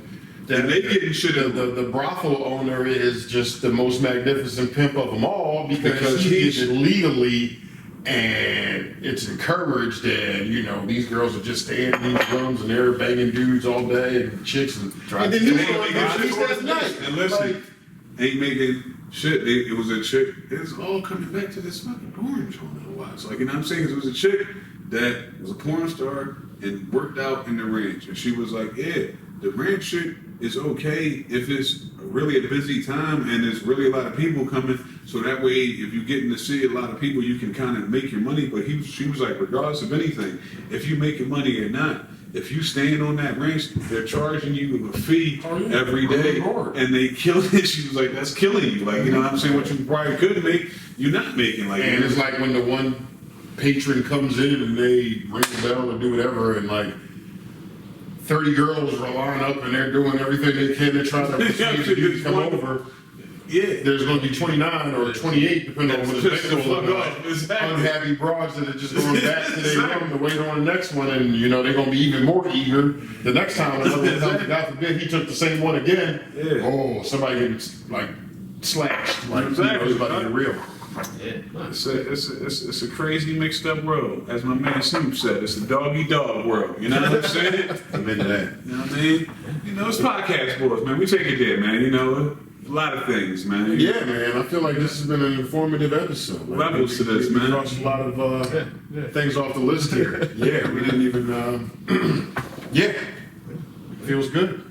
Speaker 3: And they getting shit in.
Speaker 1: the brothel owner is just the most magnificent pimp of them all because he
Speaker 3: he's-
Speaker 1: did it legally and it's encouraged. And you know, these girls are just staying in these rooms and they're banging dudes all day and chicks and then
Speaker 3: Ain't
Speaker 1: he's
Speaker 3: making
Speaker 1: going to
Speaker 3: shit.
Speaker 1: that night.
Speaker 3: And listen,
Speaker 1: Like,
Speaker 3: ain't making shit. It was a chick. It's all coming back to this fucking porn joint in a while. So, like, you know what I'm saying? 'Cause it was a chick that was a porn star and worked out in the ranch. And she was like, yeah, the ranch shit is okay if it's really a busy time and there's really a lot of people coming. So that way, if you're getting to see a lot of people, you can kind of make your money. But she was like, regardless of anything, if you making money or not, if you staying on that ranch, they're charging you a fee every day, and they kill it. She was like, that's killing you. Like, you know what I'm saying? What you probably could make, you're not making. Like,
Speaker 1: and it's like when the one patron comes in and they ring the bell or do whatever, and like 30 girls are lined up and they're doing everything they can to try to persuade you to come over.
Speaker 3: yeah.
Speaker 1: There's going to be 29 or 28, depending on what it's
Speaker 3: Piss the
Speaker 1: based
Speaker 3: fuck
Speaker 1: on.
Speaker 3: off. Exactly.
Speaker 1: Unhappy broads that are just going back to their
Speaker 3: Exactly.
Speaker 1: room to wait on the next one, and you know they're going to be even more eager the next time. Another one comes, God forbid he took the same one again.
Speaker 3: Yeah.
Speaker 1: Oh, somebody gets like slashed. Like
Speaker 3: Exactly.
Speaker 1: you know, it's about to get real.
Speaker 2: Yeah.
Speaker 3: It's a crazy mixed up world. As my man Snoop said, it's a doggy dog world. You know what I'm saying?
Speaker 1: I'm into that.
Speaker 3: You know what I mean? You know, it's podcast boys, man. We take it there, man. You know, a lot of things, man.
Speaker 1: Yeah, man. I feel like this has been an informative episode. Like,
Speaker 3: Levels to this,
Speaker 1: we
Speaker 3: man.
Speaker 1: crossed a lot of things off the list here. Yeah, we didn't even. Yeah, feels good.